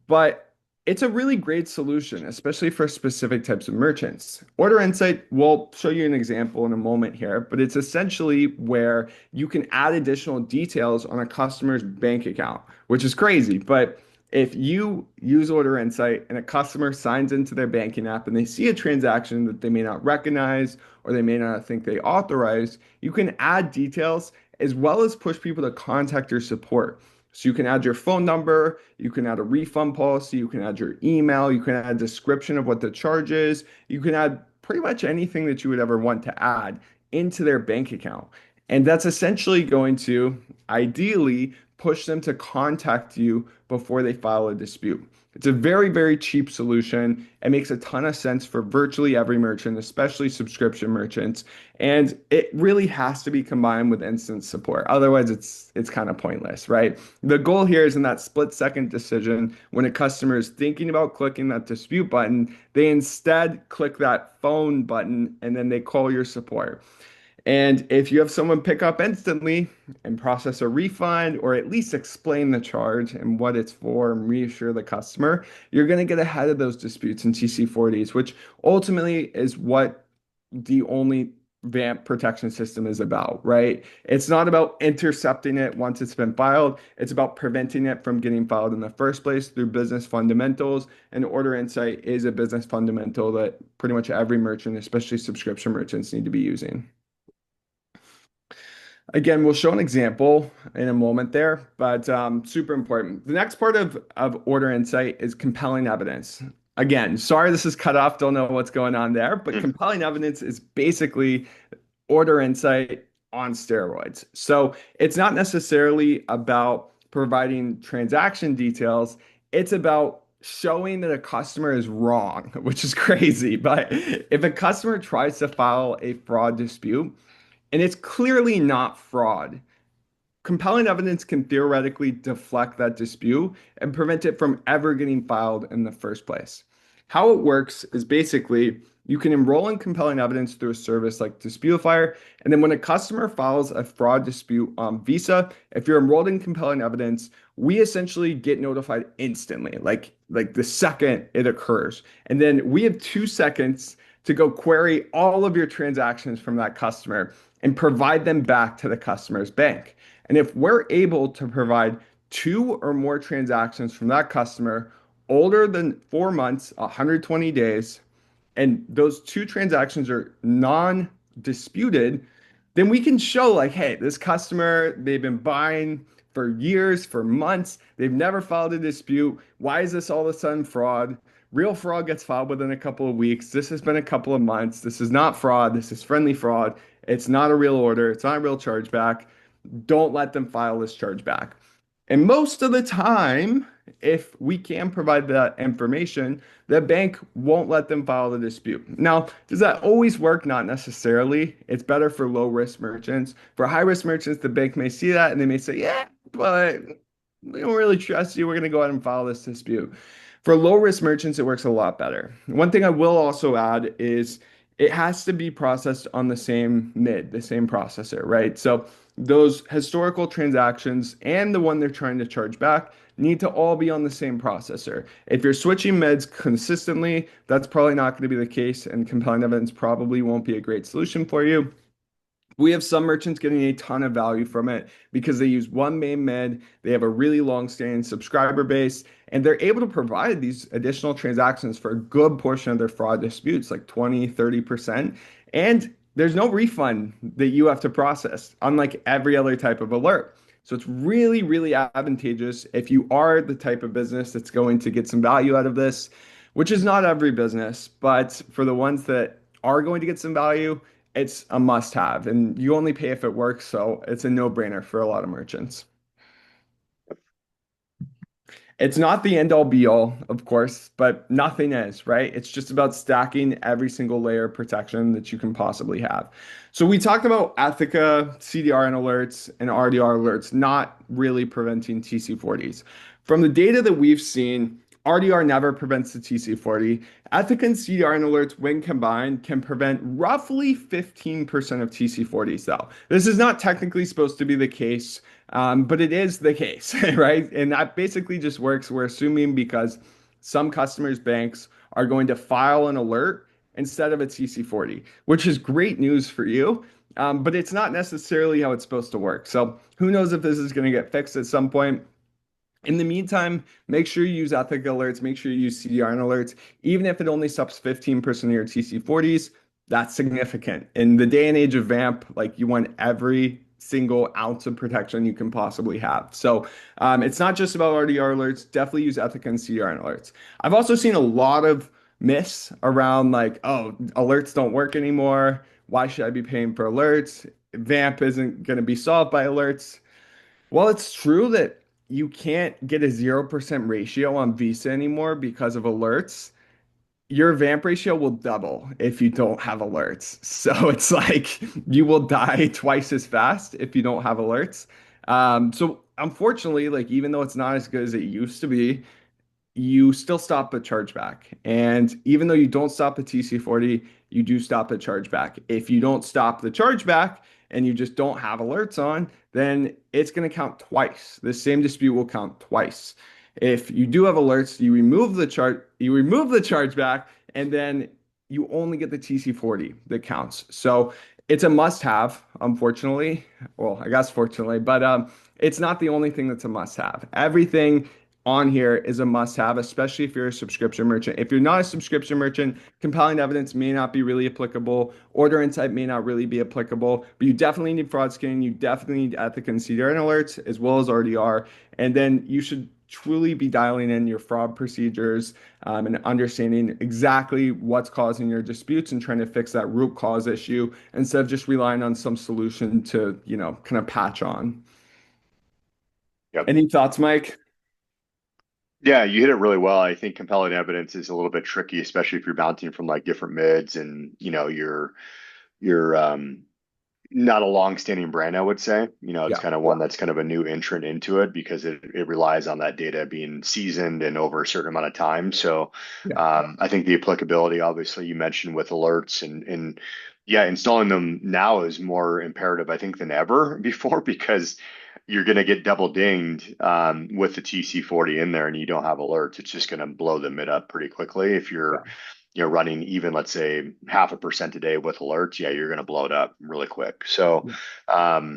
but it's a really great solution, especially for specific types of merchants. Order Insight, we'll show you an example in a moment here, but it's essentially where you can add additional details on a customer's bank account, which is crazy. But if you use Order Insight and a customer signs into their banking app and they see a transaction that they may not recognize or they may not think they authorized, you can add details as well as push people to contact your support. So you can add your phone number, you can add a refund policy, you can add your email, you can add a description of what the charge is, you can add pretty much anything that you would ever want to add into their bank account. And that's essentially going to ideally push them to contact you before they file a dispute. It's a very, very cheap solution. It makes a ton of sense for virtually every merchant, especially subscription merchants. And it really has to be combined with instant support. Otherwise, it's kind of pointless, right? The goal here is in that split-second decision when a customer is thinking about clicking that dispute button, they instead click that phone button and then they call your support. And if you have someone pick up instantly and process a refund or at least explain the charge and what it's for and reassure the customer, you're going to get ahead of those disputes in TC40s, which ultimately is what the only VAMP protection system is about, right? It's not about intercepting it once it's been filed. It's about preventing it from getting filed in the first place through business fundamentals. And Order Insight is a business fundamental that pretty much every merchant, especially subscription merchants, need to be using. Again, we'll show an example in a moment there, but super important. The next part of Order Insight is compelling evidence. Again, sorry this is cut off, don't know what's going on there, but compelling evidence is basically Order Insight on steroids. So it's not necessarily about providing transaction details, it's about showing that a customer is wrong, which is crazy. But if a customer tries to file a fraud dispute, and it's clearly not fraud, compelling evidence can theoretically deflect that dispute and prevent it from ever getting filed in the first place. How it works is basically you can enroll in compelling evidence through a service like Disputifier, and then when a customer files a fraud dispute on Visa, if you're enrolled in compelling evidence, we essentially get notified instantly, like the second it occurs. And then we have 2 seconds to go query all of your transactions from that customer and provide them back to the customer's bank. And if we're able to provide 2 or more transactions from that customer older than 4 months, 120 days, and those 2 transactions are non-disputed, then we can show like, hey, this customer, they've been buying for years, for months, they've never filed a dispute. Why is this all of a sudden fraud? Real fraud gets filed within a couple of weeks. This has been a couple of months. This is not fraud. This is friendly fraud. It's not a real order. It's not a real chargeback. Don't let them file this chargeback. And most of the time, if we can provide that information, the bank won't let them file the dispute. Now, does that always work? Not necessarily. It's better for low risk merchants. For high risk merchants, the bank may see that and they may say, yeah, but we don't really trust you. We're going to go ahead and file this dispute. For low risk merchants, it works a lot better. One thing I will also add is it has to be processed on the same MID, the same processor, right? So those historical transactions and the one they're trying to charge back need to all be on the same processor. If you're switching meds consistently, that's probably not going to be the case, and compelling evidence probably won't be a great solution for you. We have some merchants getting a ton of value from it because they use one main med, they have a really long-standing subscriber base, and they're able to provide these additional transactions for a good portion of their fraud disputes, like 20, 30%. And there's no refund that you have to process, unlike every other type of alert. So it's really, really advantageous if you are the type of business that's going to get some value out of this. which is not every business, but for the ones that are going to get some value, it's a must have. And you only pay if it works. So it's a no-brainer for a lot of merchants. It's not the end all be all, of course, but nothing is, right? It's just about stacking every single layer of protection that you can possibly have. So we talked about Ethica, CDR and alerts, and RDR alerts not really preventing TC40s. From the data that we've seen, RDR never prevents the TC40. Ethica and CDR and alerts, when combined, can prevent roughly 15% of TC40s, though. This is not technically supposed to be the case. But it is the case, right? And that basically just works. We're assuming because some customers' banks are going to file an alert instead of a TC40, which is great news for you. But it's not necessarily how it's supposed to work. So who knows if this is going to get fixed at some point. In the meantime, make sure you use Ethic alerts, make sure you use CDR alerts. Even if it only stops 15% of your TC40s, that's significant. In the day and age of VAMP, like you want every single ounce of protection you can possibly have. So it's not just about RDR alerts. Definitely use Ethic and CDR alerts. I've also seen a lot of myths around like, oh, alerts don't work anymore. Why should I be paying for alerts? VAMP isn't going to be solved by alerts. Well, it's true that you can't get a 0% ratio on Visa anymore because of alerts. Your vamp ratio will double if you don't have alerts. So it's like you will die twice as fast if you don't have alerts. So unfortunately, like even though it's not as good as it used to be, you still stop a chargeback. And even though you don't stop a TC40, you do stop a chargeback. If you don't stop the chargeback and you just don't have alerts on, then it's going to count twice. The same dispute will count twice. If you do have alerts, you remove the chargeback, and then you only get the TC40 that counts. So it's a must-have, unfortunately. Well, I guess fortunately, but it's not the only thing that's a must-have. Everything on here is a must-have, especially if you're a subscription merchant. If you're not a subscription merchant, compelling evidence may not be really applicable. Order insight may not really be applicable, but you definitely need fraud scanning. You definitely need ethic and CDR alerts as well as RDR. And then you should truly be dialing in your fraud procedures and understanding exactly what's causing your disputes and trying to fix that root cause issue instead of just relying on some solution to, kind of patch on. Yep. Any thoughts, Mike? Yeah, you hit it really well. I think compelling evidence is a little bit tricky, especially if you're bouncing from like different mids and you're not a long-standing brand, I would say. It's Yeah. kind of one that's kind of a new entrant into it because it relies on that data being seasoned and over a certain amount of time. So Yeah. I think the applicability, obviously, you mentioned with alerts and yeah, installing them now is more imperative, I think, than ever before because you're going to get double dinged with the TC40 in there and you don't have alerts. It's just going to blow the mid up pretty quickly if you're running even, let's say, 0.5% a day with alerts, yeah, you're going to blow it up really quick. So, Yeah.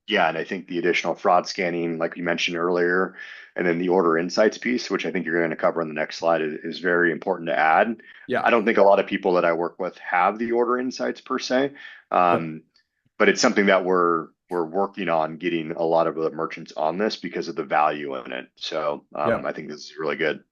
yeah, and I think the additional fraud scanning, like you mentioned earlier, and then the order insights piece, which I think you're going to cover on the next slide, is very important to add. Yeah. I don't think a lot of people that I work with have the order insights per se, Yeah. but it's something that we're working on getting a lot of the merchants on this because of the value in it. So Yeah. I think this is really good.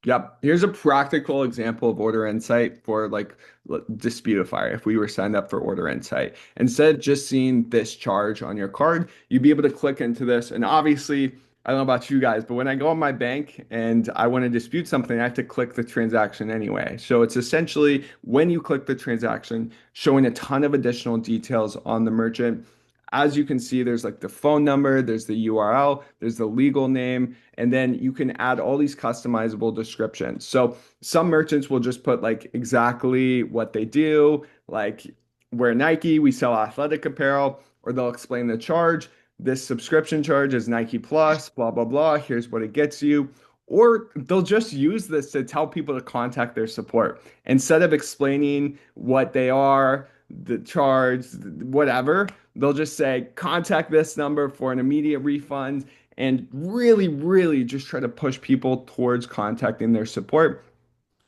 Yep. Here's a practical example of order insight for like Disputifier. If we were signed up for order insight, instead of just seeing this charge on your card, you'd be able to click into this. And obviously, I don't know about you guys, but when I go on my bank and I want to dispute something, I have to click the transaction anyway. So it's essentially when you click the transaction, showing a ton of additional details on the merchant. As you can see, there's like the phone number, there's the URL, there's the legal name, and then you can add all these customizable descriptions. So some merchants will just put like exactly what they do, like we're Nike, we sell athletic apparel, or they'll explain the charge. This subscription charge is Nike Plus, blah, blah, blah. Here's what it gets you. Or they'll just use this to tell people to contact their support instead of explaining what they are, the charge, whatever. They'll just say, contact this number for an immediate refund and really, really just try to push people towards contacting their support.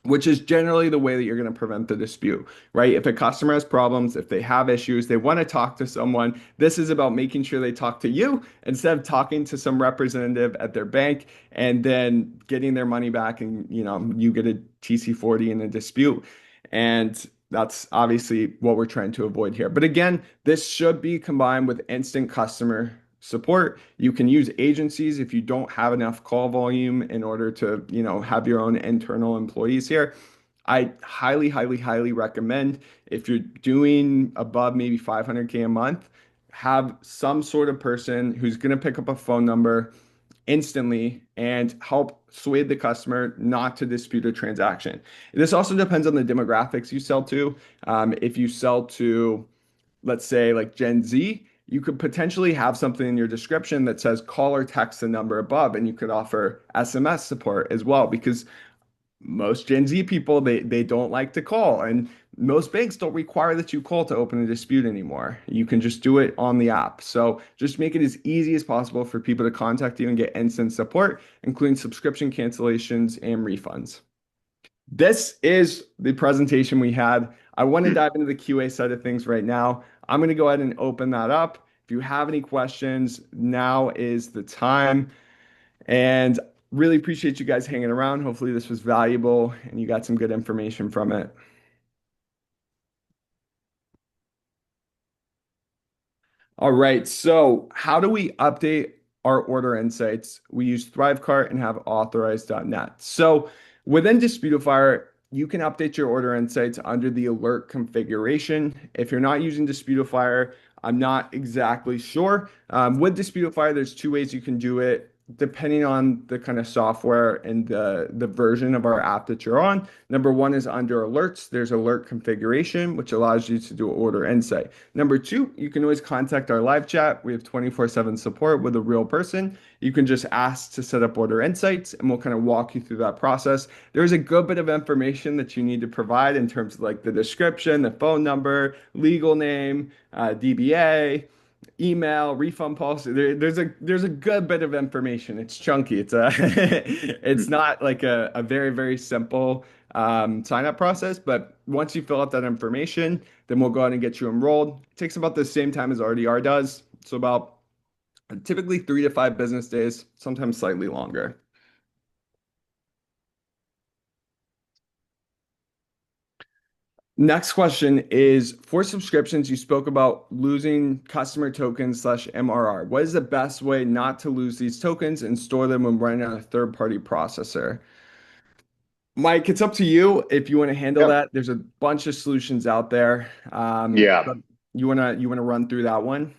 which is generally the way that you're going to prevent the dispute, right? If a customer has problems, if they have issues, they want to talk to someone, this is about making sure they talk to you instead of talking to some representative at their bank and then getting their money back and, you get a TC40 in a dispute. And that's obviously what we're trying to avoid here. But again, this should be combined with instant customer support. You can use agencies if you don't have enough call volume in order to, have your own internal employees here. I highly, highly, highly recommend if you're doing above maybe 500K a month, have some sort of person who's going to pick up a phone number instantly and help sway the customer not to dispute a transaction. This also depends on the demographics you sell to. If you sell to, let's say, like Gen Z, you could potentially have something in your description that says call or text the number above, and you could offer SMS support as well, because most Gen Z people, they don't like to call, and most banks don't require that you call to open a dispute anymore. You can just do it on the app. So just make it as easy as possible for people to contact you and get instant support, including subscription cancellations and refunds. This is the presentation we had. I want to dive into the QA side of things right now. I'm going to go ahead and open that up. If you have any questions, now is the time. And really appreciate you guys hanging around. Hopefully, this was valuable and you got some good information from it. All right. So, how do we update our order insights? We use Thrivecart and have authorized.net. So, within Disputifier, you can update your order insights under the alert configuration. If you're not using Disputifier, I'm not exactly sure. With Disputifier, there's two ways you can do it depending on the kind of software and the version of our app that you're on. Number one is under alerts. There's alert configuration, which allows you to do order insight. Number two, you can always contact our live chat. We have 24/7 support with a real person. You can just ask to set up order insights, and we'll kind of walk you through that process. There's a good bit of information that you need to provide in terms of like the description, the phone number, legal name, DBA, email, refund policy. There's a good bit of information. It's chunky. It's not like a very, very simple sign up process, but once you fill out that information, then we'll go ahead and get you enrolled. It takes about the same time as RDR does. So about typically 3 to 5 business days, sometimes slightly longer. Next question is for subscriptions, you spoke about losing customer tokens slash MRR. What is the best way not to lose these tokens and store them when running on a third-party processor? Mike, it's up to you if you want to handle Yep. that. There's a bunch of solutions out there. Yeah. But you wanna run through that one?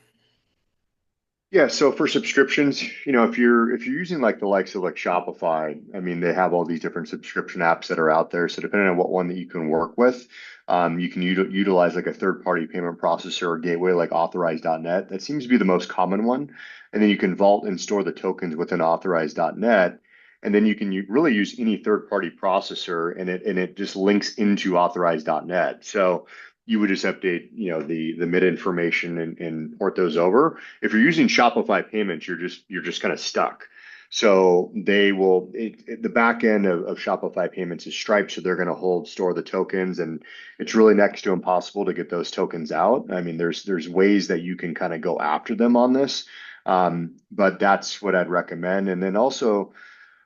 Yeah, so for subscriptions, if you're using like the likes of like Shopify, I mean, they have all these different subscription apps that are out there. So depending on what one that you can work with, you can utilize like a third-party payment processor or gateway like authorized.net. That seems to be the most common one. And then you can vault and store the tokens within authorized.net. And then you can really use any third-party processor, and it just links into authorized.net. So you would just update, the MID information and port those over. If you're using Shopify Payments, you're just kind of stuck. So the back end of Shopify Payments is Stripe, so they're going to store the tokens, and it's really next to impossible to get those tokens out. I mean, there's ways that you can kind of go after them on this, but that's what I'd recommend. And then also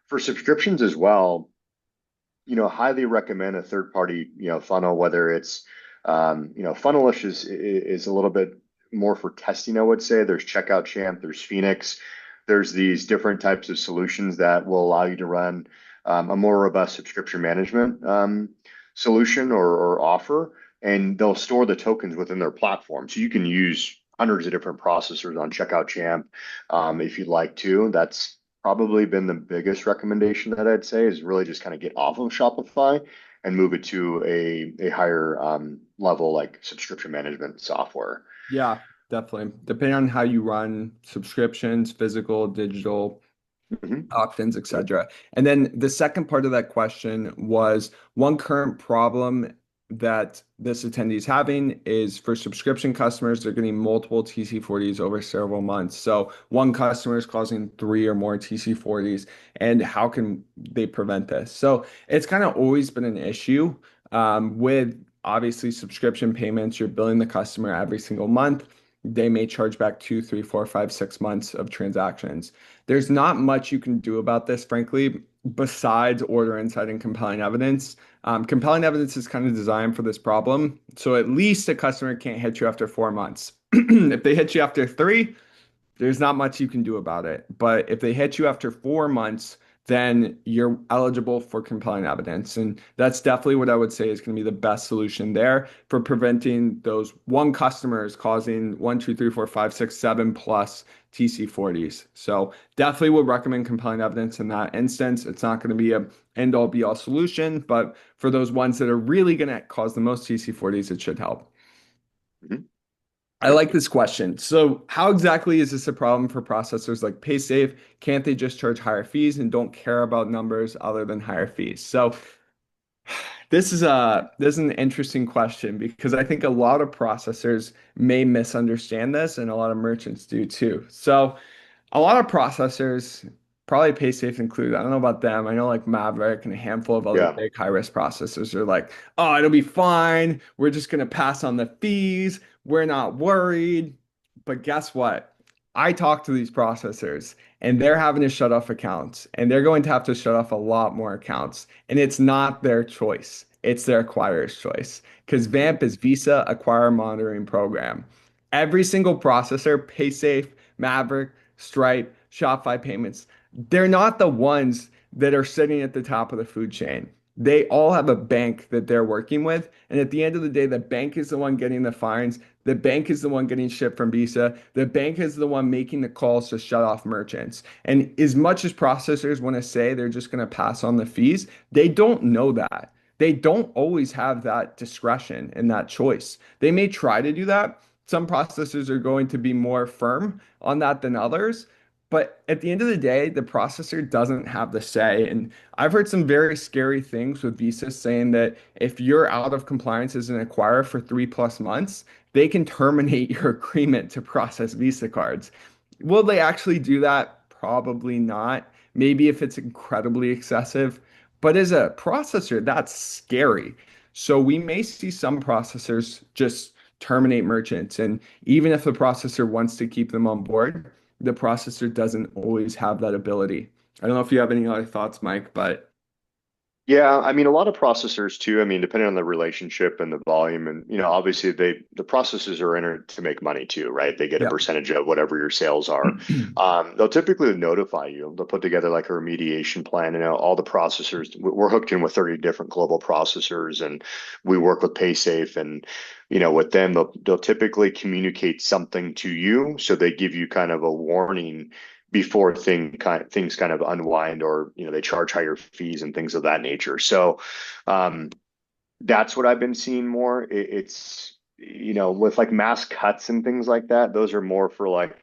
for subscriptions as well, highly recommend a third party, funnel, whether it's, Funnelish is a little bit more for testing, I would say. There's Checkout Champ, there's Phoenix, there's these different types of solutions that will allow you to run a more robust subscription management solution or offer, and they'll store the tokens within their platform. So you can use hundreds of different processors on Checkout Champ if you'd like to. That's probably been the biggest recommendation that I'd say, is really just kind of get off of Shopify and move it to a higher level like subscription management software. Yeah, definitely. Depending on how you run subscriptions, physical, digital, Mhm. opt-ins, etc. And then the second part of that question was one current problem that this attendee is having is for subscription customers, they're getting multiple TC40s over several months. So one customer is causing three or more TC40s, and how can they prevent this? So it's kind of always been an issue with obviously subscription payments. You're billing the customer every single month. They may charge back 2, 3, 4, 5, 6 months of transactions. There's not much you can do about this, frankly, besides order insight and compelling evidence. Compelling evidence is kind of designed for this problem. So at least a customer can't hit you after 4 months. If they hit you after three, there's not much you can do about it. But if they hit you after 4 months, then you're eligible for compelling evidence. And that's definitely what I would say is going to be the best solution there for preventing those one customers causing 1, 2, 3, 4, 5, 6, 7 plus TC40s. So definitely would recommend compelling evidence in that instance. It's not going to be a end all be all solution, but for those ones that are really going to cause the most TC40s, it should help. Mhm. I Yep. like this question. So, how exactly is this a problem for processors like PaySafe? Can't they just charge higher fees and don't care about numbers other than higher fees? So, this is an interesting question because I think a lot of processors may misunderstand this and a lot of merchants do too. So, a lot of processors, probably PaySafe included. I don't know about them. I know like Maverick and a handful of other Yeah. big high risk processors are like, oh, it'll be fine. We're just going to pass on the fees. We're not worried. But guess what? I talk to these processors and they're having to shut off accounts and they're going to have to shut off a lot more accounts. And it's not their choice, it's their acquirer's choice because Mhm. VAMP is Visa Acquire Monitoring Program. Every single processor, PaySafe, Maverick, Stripe, Shopify Payments, they're not the ones that are sitting at the top of the food chain. They all have a bank that they're working with. And at the end of the day, the bank is the one getting the fines. The bank is the one getting shipped from Visa. The bank is the one making the calls to shut off merchants. And as much as processors want to say they're just going to pass on the fees, they don't know that. They don't always have that discretion and that choice. They may try to do that. Some processors are going to be more firm on that than others. But at the end of the day, the processor doesn't have the say. And I've heard some very scary things with Visa saying that if you're out of compliance as an acquirer for 3 plus months, they can terminate your agreement to process Visa cards. Will they actually do that? Probably not. Maybe if it's incredibly excessive. But as a processor, that's scary. So we may see some processors just terminate merchants. And even if the processor wants to keep them on board, the processor doesn't always have that ability. I don't know if you have any other thoughts, Mike, but Yeah, I mean, a lot of processors too. I mean, depending on the relationship and the volume, and obviously the processors are in it to make money too, right? They get a yeah. percentage of whatever your sales are. They'll typically notify you. They'll put together like a remediation plan. All the processors, we're hooked in with 30 different global processors, and we work with PaySafe, and with them, they'll typically communicate something to you, so they give you kind of a warning before things kind of unwind, or they charge higher fees and things of that nature. So um, that's what I've been seeing more. It's with like mass cuts and things like that. Those are more for like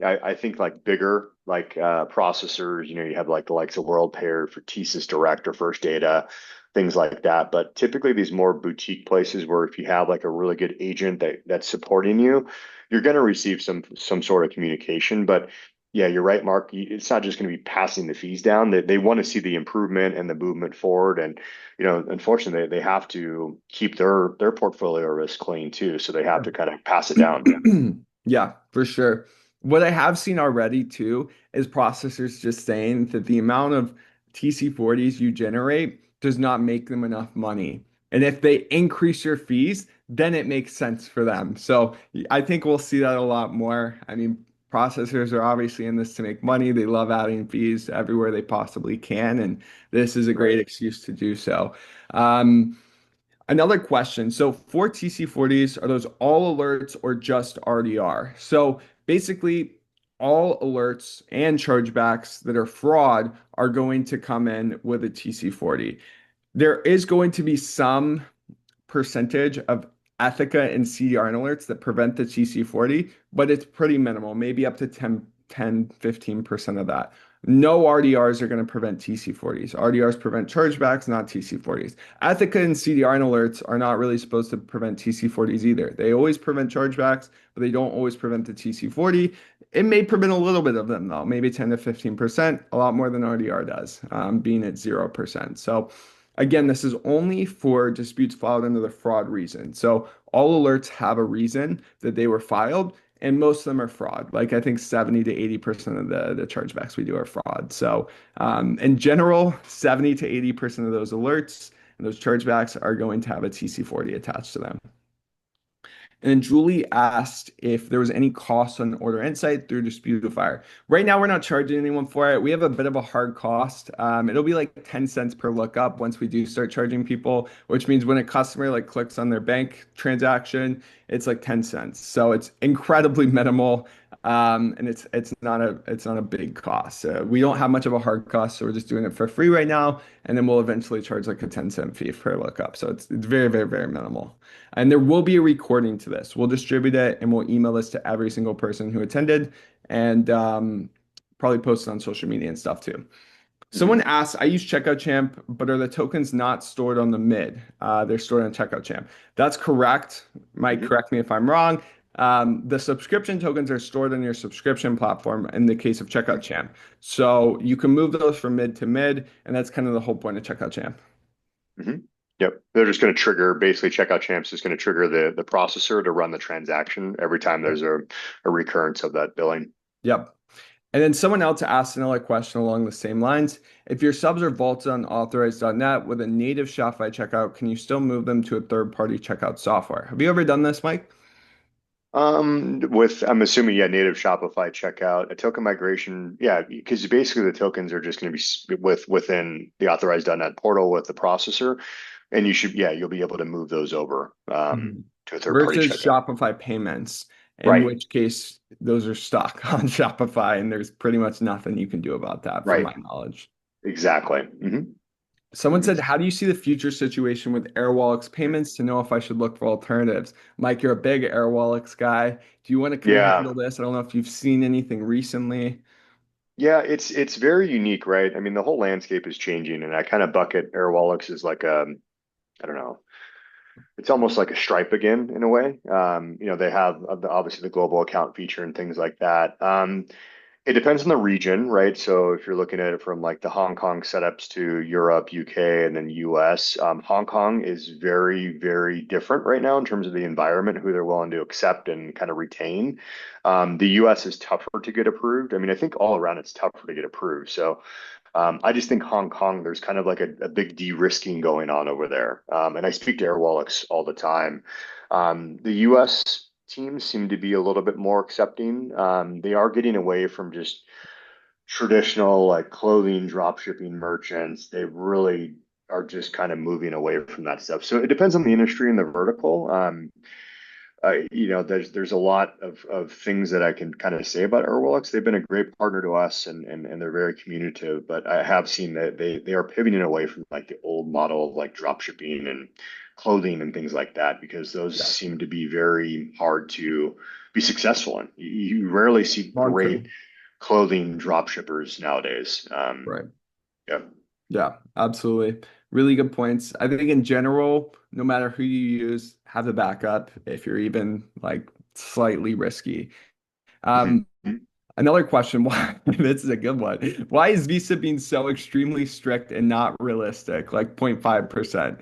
I think like bigger like processors. You have like the likes of WorldPay or for TSYS Direct or First Data, things like that. But typically these more boutique places where if you have like a really good agent that's supporting you, you're going to receive some sort of communication. But yeah, you're right, Mark. It's not just going to be passing the fees down. They want to see the improvement and the movement forward. And unfortunately, they have to keep their portfolio risk clean too. So they have to kind of pass it down. Yeah, for sure. What I have seen already too is processors just saying that the amount of TC40s you generate does not make them enough money. And if they increase your fees, then it makes sense for them. So I think we'll see that a lot more. I mean, processors are obviously in this to make money. They love adding fees everywhere they possibly can, and this is a great Right. excuse to do so. Um, Another question. So for TC40s, are those all alerts or just RDR? So basically, all alerts and chargebacks that are fraud are going to come in with a TC40. There is going to be some percentage of Ethica and CDR alerts that prevent the TC40, but it's pretty minimal, maybe up to 10, 15% of that. No RDRs are going to prevent TC40s. RDRs prevent chargebacks, not TC40s. Ethica and CDR and alerts are not really supposed to prevent TC40s either. They always prevent chargebacks, but they don't always prevent the TC40. It may prevent a little bit of them though, maybe 10 to 15%, a lot more than RDR does, being at 0%. So again, this is only for disputes filed under the fraud reason. So all alerts have a reason that they were filed, and most of them are fraud. Like I think 70 to 80% of the chargebacks we do are fraud. So in general, 70 to 80% of those alerts and those chargebacks are going to have a TC40 attached to them. And then Julie asked if there was any cost on Order Insight through Disputifier. Right now, we're not charging anyone for it. We have a bit of a hard cost. It'll be like 10 cents per lookup once we do start charging people, which means when a customer like clicks on their bank transaction, it's like 10 cents. So it's incredibly minimal. And it's not a big cost. We don't have much of a hard cost, so we're just doing it for free right now, and then we'll eventually charge like a 10-cent fee per lookup. So it's very, very, very minimal. And there will be a recording to this. We'll distribute it and we'll email this to every single person who attended and probably post it on social media and stuff too. Hmm. Someone asked, I use Checkout Champ, but are the tokens not stored on the mid? They're stored on Checkout Champ. That's correct. Mike, Hmm. correct me if I'm wrong. The subscription tokens are stored on your subscription platform in the case of Checkout Champ. So you can move those from mid to mid, and that's kind of the whole point of Checkout Champ. Hmm. Yep. They're just going to trigger, basically checkout champs is going to trigger the processor to run the transaction every time there's a recurrence of that billing. Yep. And then someone else asked another question along the same lines. If your subs are vaulted on authorized.net with a native Shopify checkout, can you still move them to a third-party checkout software? Have you ever done this, Mike? With I'm assuming, yeah, native Shopify checkout, a token migration, yeah, because basically the tokens are just going to be within the authorized.net portal with the processor, and yeah, you'll be able to move those over Mhm. to a third party Versus checkout. Shopify Payments, in Right, which case those are stuck on Shopify, and there's pretty much nothing you can do about that, from right, my knowledge. exactly. Someone Hmm. said, how do you see the future situation with Airwallex payments to know if I should look for alternatives? Mike, you're a big Airwallex guy. Do you want to kind of Yeah, handle this? I don't know if you've seen anything recently. yeah, it's very unique, right? I mean, the whole landscape is changing, and I kind of bucket Airwallex as like I don't know, it's almost like a Stripe again in a way. They have obviously the global account feature and things like that. It depends on the region, right? So if you're looking at it from like the Hong Kong setups to Europe, UK, and then US, Hong Kong is very, very different right now in terms of the environment, who they're willing to accept and kind of retain. The US is tougher to get approved. I mean, I think all around it's tougher to get approved. So I just think Hong Kong, there's kind of like a big de-risking going on over there. And I speak to Airwallex all the time. The US teams seem to be a little bit more accepting. They are getting away from just traditional like clothing drop shipping merchants. They really are just kind of moving away from that stuff. So it depends on the industry and the vertical. There's a lot of things that I can kind of say about Airwallex. They've been a great partner to us, and they're very communicative. But I have seen that they are pivoting away from like the old model of like drop shipping and clothing and things like that, because those Yeah, seem to be very hard to be successful in. You rarely see long great term. clothing drop shippers nowadays. Right. Yeah. Yeah, absolutely. Really good points. I think in general, no matter who you use, have a backup if you're even like slightly risky. Um, Mhm. Another question, why this is a good one. Why is Visa being so extremely strict and not realistic, like 0.5%?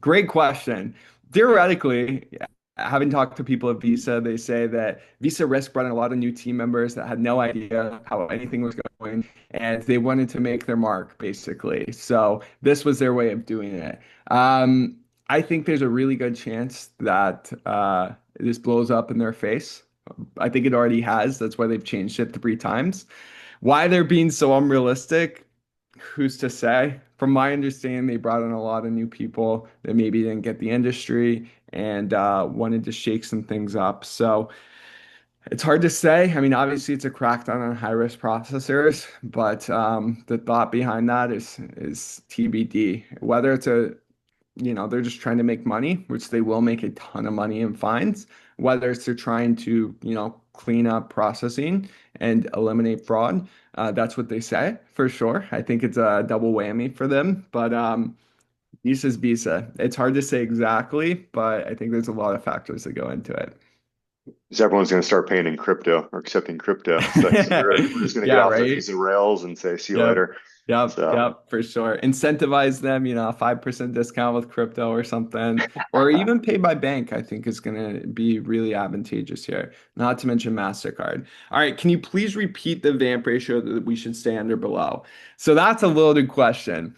Great question. Theoretically, having talked to people at Visa, they say that Visa Risk brought in a lot of new team members that had no idea how anything was going, and they wanted to make their mark, basically. So this was their way of doing it. I think there's a really good chance that this blows up in their face. I think it already has. That's why they've changed it 3 times. Why they're being so unrealistic, who's to say? From my understanding, they brought in a lot of new people that maybe didn't get the industry and wanted to shake some things up. So it's hard to say. I mean, obviously, it's a crackdown on high risk processors, but the thought behind that is TBD. Whether it's a they're just trying to make money, which they will make a ton of money in fines, whether it's they're trying to, clean up processing and eliminate fraud. That's what they say for sure. I think it's a double whammy for them, but Visa's Visa. It's hard to say exactly, but I think there's a lot of factors that go into it. Because everyone's going to start paying in crypto or accepting crypto. It's like, so we're just going to get Yeah, off the right. Visa rails and say, see you Yep. later. Yep. So, Yep. For sure. Incentivize them, a 5% discount with crypto or something, or even pay by bank, I think is going to be really advantageous here, not to mention MasterCard. All right. Can you please repeat the VAMP ratio that we should stay under below? So that's a loaded question.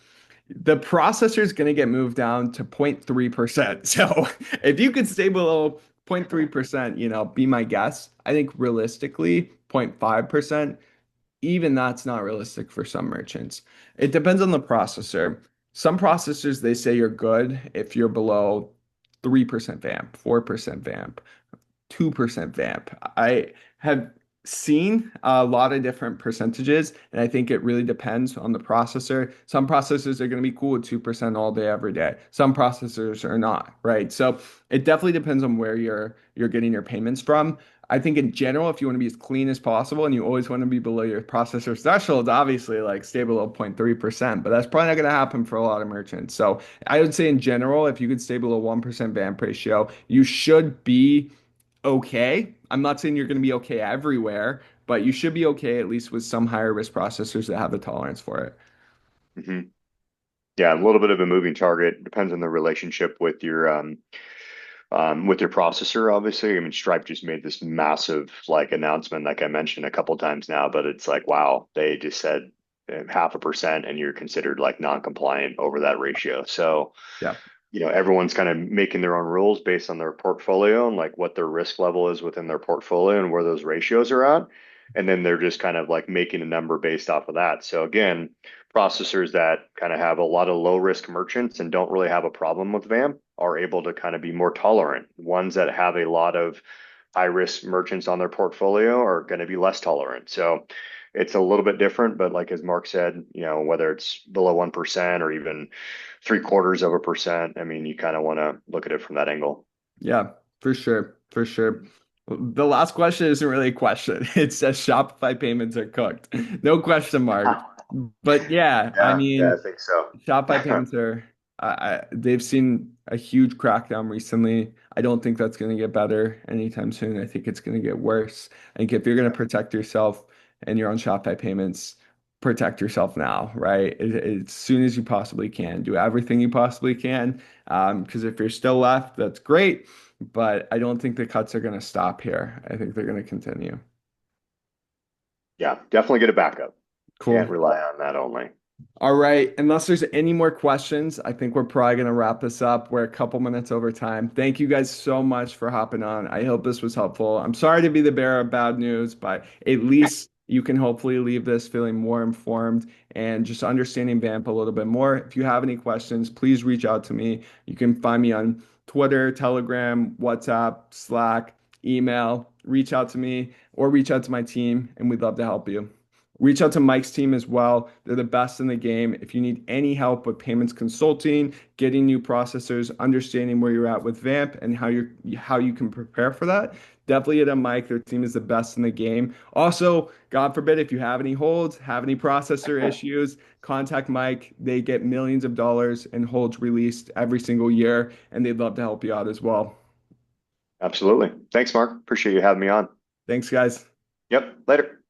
The processor is going to get moved down to 0.3%. So if you could stay below 0.3%, be my guess. I think realistically, 0.5%, even that's not realistic for some merchants. It depends on the processor. Some processors, they say you're good if you're below 3% VAMP, 4% VAMP. 2% VAMP. I have seen a lot of different percentages, and I think it really depends on the processor. Some processors are going to be cool with 2% all day, every day. Some processors are not, right? So it definitely depends on where you're getting your payments from. I think in general, if you want to be as clean as possible and you always want to be below your processor thresholds, obviously like stay below 0.3%, but that's probably not going to happen for a lot of merchants. So I would say in general, if you could stay below 1% VAMP ratio, you should be okay. I'm not saying you're going to be okay everywhere, but you should be okay at least with some higher risk processors that have the tolerance for it. mhm. Yeah, a little bit of a moving target. Depends on the relationship with your processor, obviously. I mean, Stripe just made this massive like announcement, like I mentioned a couple times now, but it's like, wow, they just said 0.5% and you're considered like non-compliant over that ratio. So, Yeah. everyone's kind of making their own rules based on their portfolio and like what their risk level is within their portfolio and where those ratios are at. And then they're just kind of like making a number based off of that. So again, processors that kind of have a lot of low risk merchants and don't really have a problem with VAMP are able to kind of be more tolerant. Ones that have a lot of high risk merchants on their portfolio are going to be less tolerant. So it's a little bit different, but like as Mark said, whether it's below 1% or even 0.75%, I mean, you kind of want to look at it from that angle. Yeah, for sure. For sure. The last question isn't really a question. It says Shopify payments are cooked. No question mark. But yeah, I Yeah, I mean, think so. Shopify payments are, they've seen a huge crackdown recently. I don't think that's going to get better anytime soon. I think it's going to get worse. I think if you're going to protect yourself and you're on Shopify payments, protect yourself now, right? As soon as you possibly can. Do everything you possibly can. Because if you're still left, that's great. But I don't think the cuts are going to stop here. I think they're going to continue. Yeah, definitely get a backup. Cool. Can't rely on that only. All right. Unless there's any more questions, I think we're probably going to wrap this up. We're a couple minutes over time. Thank you guys so much for hopping on. I hope this was helpful. I'm sorry to be the bearer of bad news, but at least you can hopefully leave this feeling more informed and just understanding VAMP a little bit more. If you have any questions, please reach out to me. You can find me on Twitter, Telegram, WhatsApp, Slack, email. Reach out to me or reach out to my team, and we'd love to help you. Reach out to Mike's team as well. They're the best in the game. If you need any help with payments consulting, getting new processors, understanding where you're at with VAMP and how you can prepare for that, definitely hit up Mike. Their team is the best in the game. Also, God forbid, if you have any holds, have any processor issues, contact Mike. They get millions of dollars in holds released every single year, and they'd love to help you out as well. Absolutely. Thanks, Mark. Appreciate you having me on. Thanks, guys. Yep. Later.